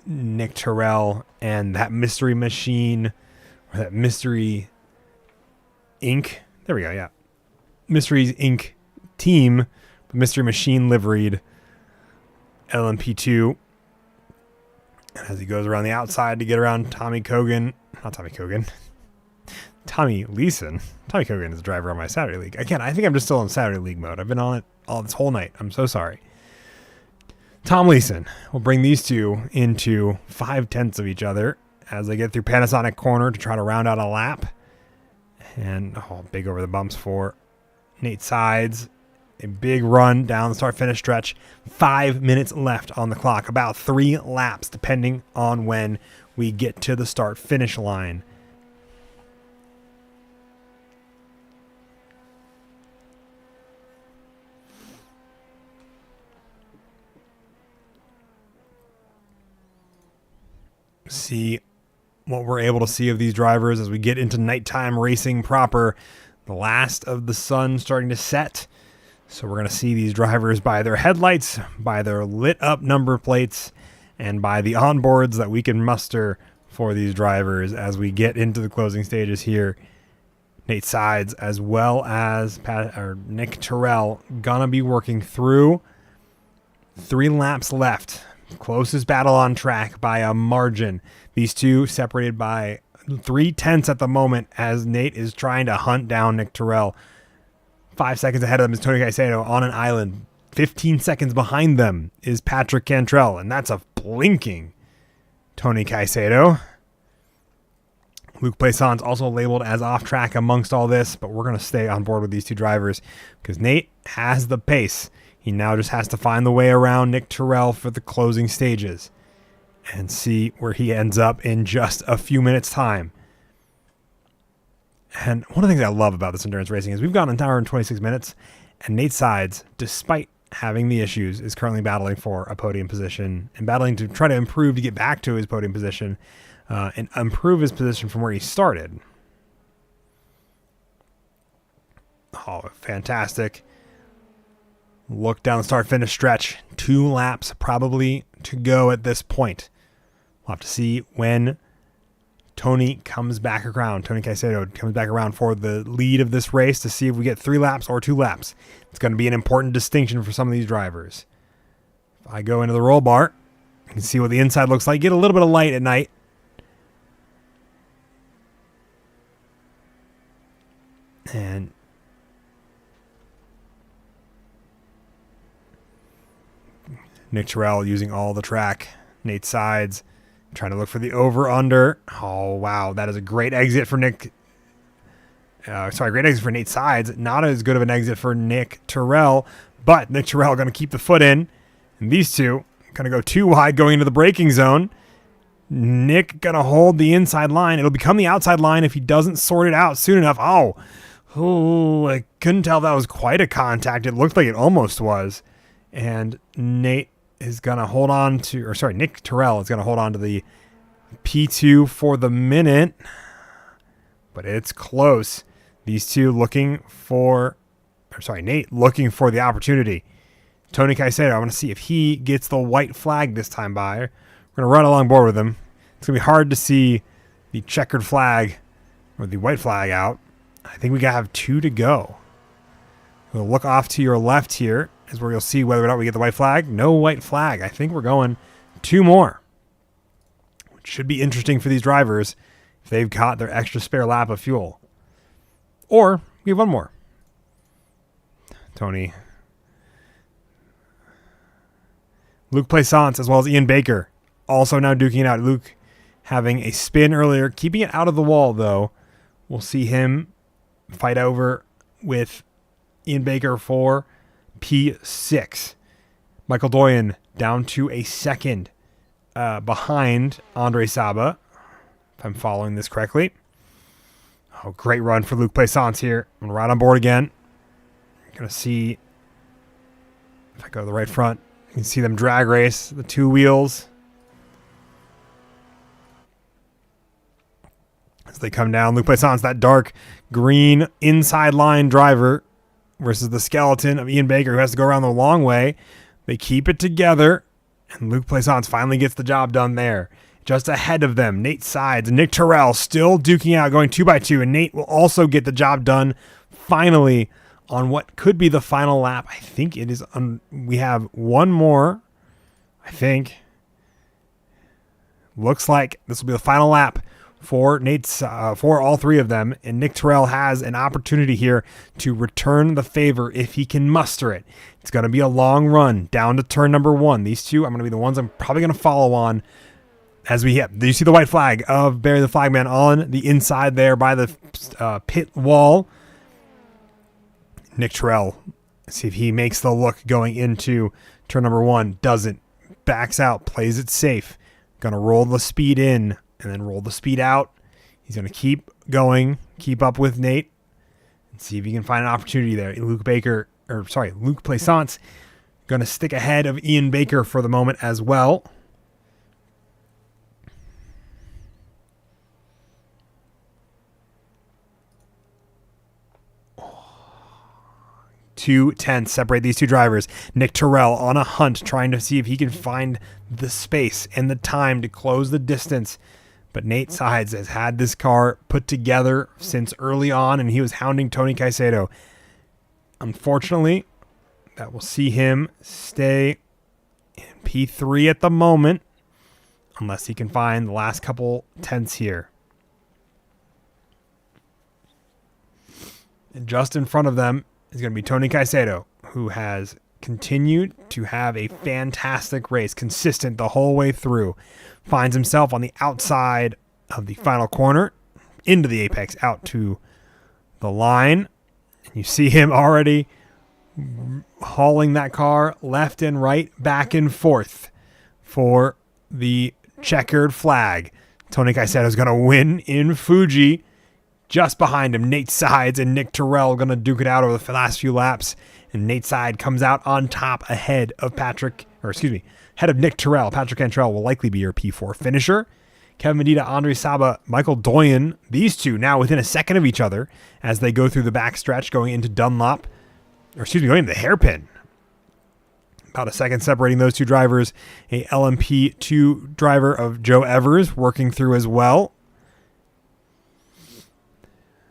Nick Terrell and that Mystery Machine, or that Mystery Inc. There we go, yeah. Mysteries Inc. team, Mystery Machine liveried LMP2. And as he goes around the outside to get around Tommy Leeson. Tommy Cogan is a driver on my Saturday League. Again, I think I'm just still in Saturday League mode. I've been on it all this whole night. I'm so sorry. Tom Leeson will bring these two into 5/10 of each other as they get through Panasonic Corner to try to round out a lap. And big over the bumps for Nate Sides. A big run down the start-finish stretch. 5 minutes left on the clock. About 3 laps, depending on when we get to the start-finish line. See what we're able to see of these drivers as we get into nighttime racing proper. The last of the sun starting to set. So we're going to see these drivers by their headlights, by their lit up number plates, and by the onboards that we can muster for these drivers as we get into the closing stages here. Nate Sides as well as Nick Terrell gonna be working through. 3 laps left. Closest battle on track by a margin. These two separated by 3/10 at the moment as Nate is trying to hunt down Nick Terrell. 5 seconds ahead of them is Tony Caicedo on an island. 15 seconds behind them is Patrick Cantrell, and that's a blinking Tony Caicedo. Luc Plaisance also labeled as off track amongst all this, but we're going to stay on board with these two drivers because Nate has the pace. He now just has to find the way around Nick Terrell for the closing stages and see where he ends up in just a few minutes' time. And one of the things I love about this endurance racing is we've gone an hour and 26 minutes, and Nate Sides, despite having the issues, is currently battling for a podium position and battling to try to improve to get back to his podium position and improve his position from where he started. Oh, fantastic. Look down the start-finish stretch. 2 laps probably to go at this point. We'll have to see when Tony comes back around. Tony Caicedo comes back around for the lead of this race to see if we get 3 laps or 2 laps. It's going to be an important distinction for some of these drivers. If I go into the roll bar, you can see what the inside looks like. Get a little bit of light at night. And Nick Terrell using all the track. Nate Sides trying to look for the over-under. Oh, wow. That is a great exit for Nick. Great exit for Nate Sides. Not as good of an exit for Nick Terrell, but Nick Terrell going to keep the foot in. And these two going to go too wide going into the braking zone. Nick going to hold the inside line. It'll become the outside line if he doesn't sort it out soon enough. Oh, I couldn't tell if that was quite a contact. It looked like it almost was. And Nate is going to hold on to, Nick Terrell is going to hold on to the P2 for the minute. But it's close. These two Nate looking for the opportunity. Tony Caicedo, I want to see if he gets the white flag this time by. We're going to run along board with him. It's going to be hard to see the checkered flag or the white flag out. I think we got to have 2 to go. We'll look off to your left here is where you'll see whether or not we get the white flag. No white flag. I think we're going 2 more, which should be interesting for these drivers if they've got their extra spare lap of fuel. Or we have 1 more. Tony. Luke Plaisance as well as Ian Baker also now duking it out. Luke having a spin earlier, keeping it out of the wall though. We'll see him fight over with Ian Baker for P6. Michael Doyen down to a second behind Andre Saba, if I'm following this correctly. Oh, great run for Luke Plaisance here. I'm right on board again. Going to see if I go to the right front. You can see them drag race the 2 wheels as they come down. Luke Plaisance, that dark green inside line driver versus the skeleton of Ian Baker who has to go around the long way. They keep it together, and Luke Plaisance finally gets the job done there. Just ahead of them, Nate Sides and Nick Terrell still duking out, going 2 by 2, and Nate will also get the job done finally on what could be the final lap. I think it is. We have 1 more. I think. Looks like this will be the final lap for for all 3 of them, and Nick Terrell has an opportunity here to return the favor if he can muster it. It's going to be a long run down to turn number 1. These 2, I'm going to be the ones I'm probably going to follow on as we hit. Do you see the white flag of Barry the Flagman on the inside there by the pit wall? Nick Terrell, see if he makes the look going into turn number 1. Doesn't. Backs out, plays it safe. Going to roll the speed in and then roll the speed out. He's going to keep going, keep up with Nate, and see if he can find an opportunity there. Luke Plaisance going to stick ahead of Ian Baker for the moment as well. Two tenths separate these 2 drivers. Nick Terrell on a hunt, trying to see if he can find the space and the time to close the distance. But Nate Sides has had this car put together since early on, and he was hounding Tony Caicedo. Unfortunately, that will see him stay in P3 at the moment, unless he can find the last couple tenths here. And just in front of them is going to be Tony Caicedo, who has continued to have a fantastic race, consistent the whole way through. Finds himself on the outside of the final corner, into the apex, out to the line. And you see him already hauling that car left and right, back and forth for the checkered flag. Tony Caicedo is going to win in Fuji. Just behind him, Nate Sides and Nick Terrell going to duke it out over the last few laps. And Nate Side comes out on top ahead of head of Nick Terrell. Patrick Cantrell will likely be your P4 finisher. Kevin Medina, Andre Saba, Michael Doyen, these two now within a second of each other as they go through the backstretch going into going into the hairpin. About a second separating those two drivers. A LMP2 driver of Joe Evers working through as well.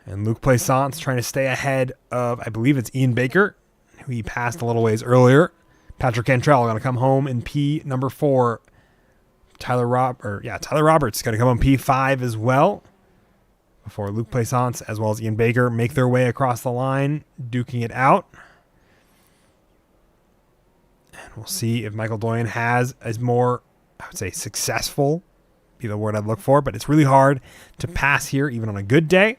And Luke Plaisance trying to stay ahead of, I believe it's Ian Baker, who he passed a little ways earlier. Patrick Cantrell going to come home in P number 4. Tyler Roberts going to come on P5 as well. Before Luke Plaisance as well as Ian Baker make their way across the line, duking it out. And we'll see if Michael Doyen has as more, I would say, successful, be the word I'd look for, but it's really hard to pass here even on a good day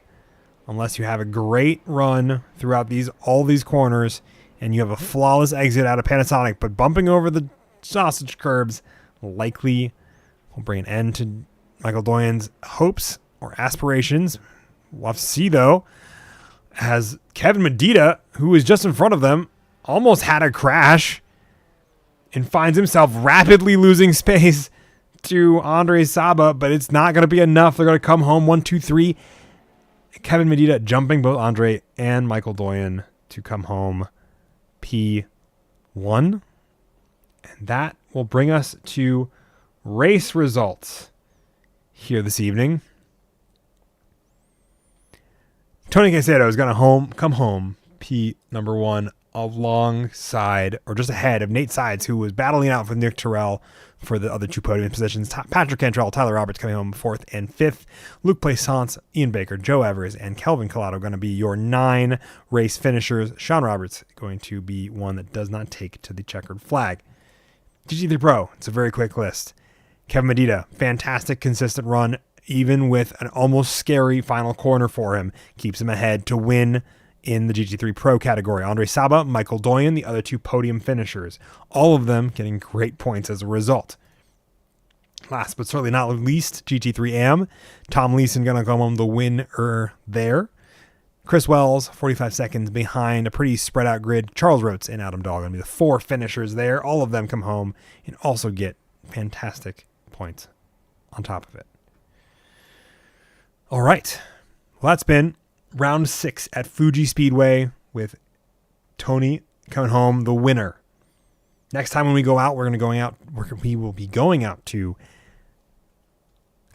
unless you have a great run throughout all these corners and you have a flawless exit out of Panasonic, but bumping over the sausage curbs likely will bring an end to Michael Doyen's hopes or aspirations. We'll have to see, though, as Kevin Medina, who was just in front of them, almost had a crash and finds himself rapidly losing space to Andre Saba, but it's not going to be enough. They're going to come home 1, 2, 3. Kevin Medina jumping both Andre and Michael Doyen to come home P1. And that will bring us to race results here this evening. Tony Caicedo is going to come home P number 1 alongside or just ahead of Nate Sides, who was battling out with Nick Terrell for the other two podium positions. Patrick Cantrell, Tyler Roberts coming home 4th and 5th. Luke Plaisance, Ian Baker, Joe Evers, and Kelvin Collado going to be your 9 race finishers. Sean Roberts going to be one that does not take to the checkered flag. GT3 Pro, it's a very quick list. Kevin Medina, fantastic, consistent run, even with an almost scary final corner for him. Keeps him ahead to win in the GT3 Pro category. Andre Saba, Michael Doyen, the other two podium finishers. All of them getting great points as a result. Last but certainly not least, GT3 AM. Tom Leeson going to come home the winner there. Chris Wells, 45 seconds behind, a pretty spread out grid. Charles Rotes and Adam Dahl going to be the 4 finishers there. All of them come home and also get fantastic points on top of it. All right. Well, that's been round 6 at Fuji Speedway with Tony coming home the winner. Next time when we go out, we will be going out to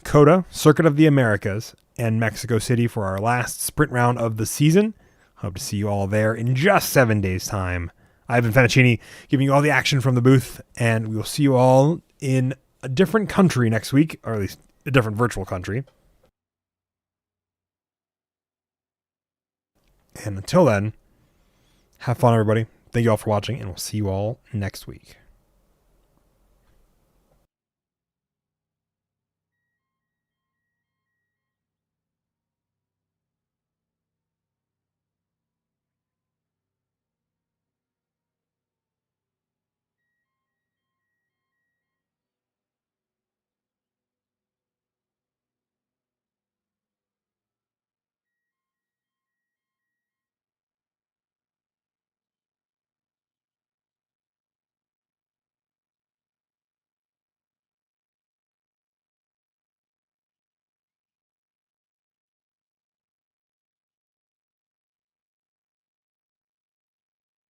COTA, Circuit of the Americas, and Mexico City for our last sprint round of the season. Hope to see you all there in just 7 days' time. Ivan Fettuccini giving you all the action from the booth, and we will see you all in a different country next week, or at least a different virtual country. And until then, have fun, everybody. Thank you all for watching, and we'll see you all next week.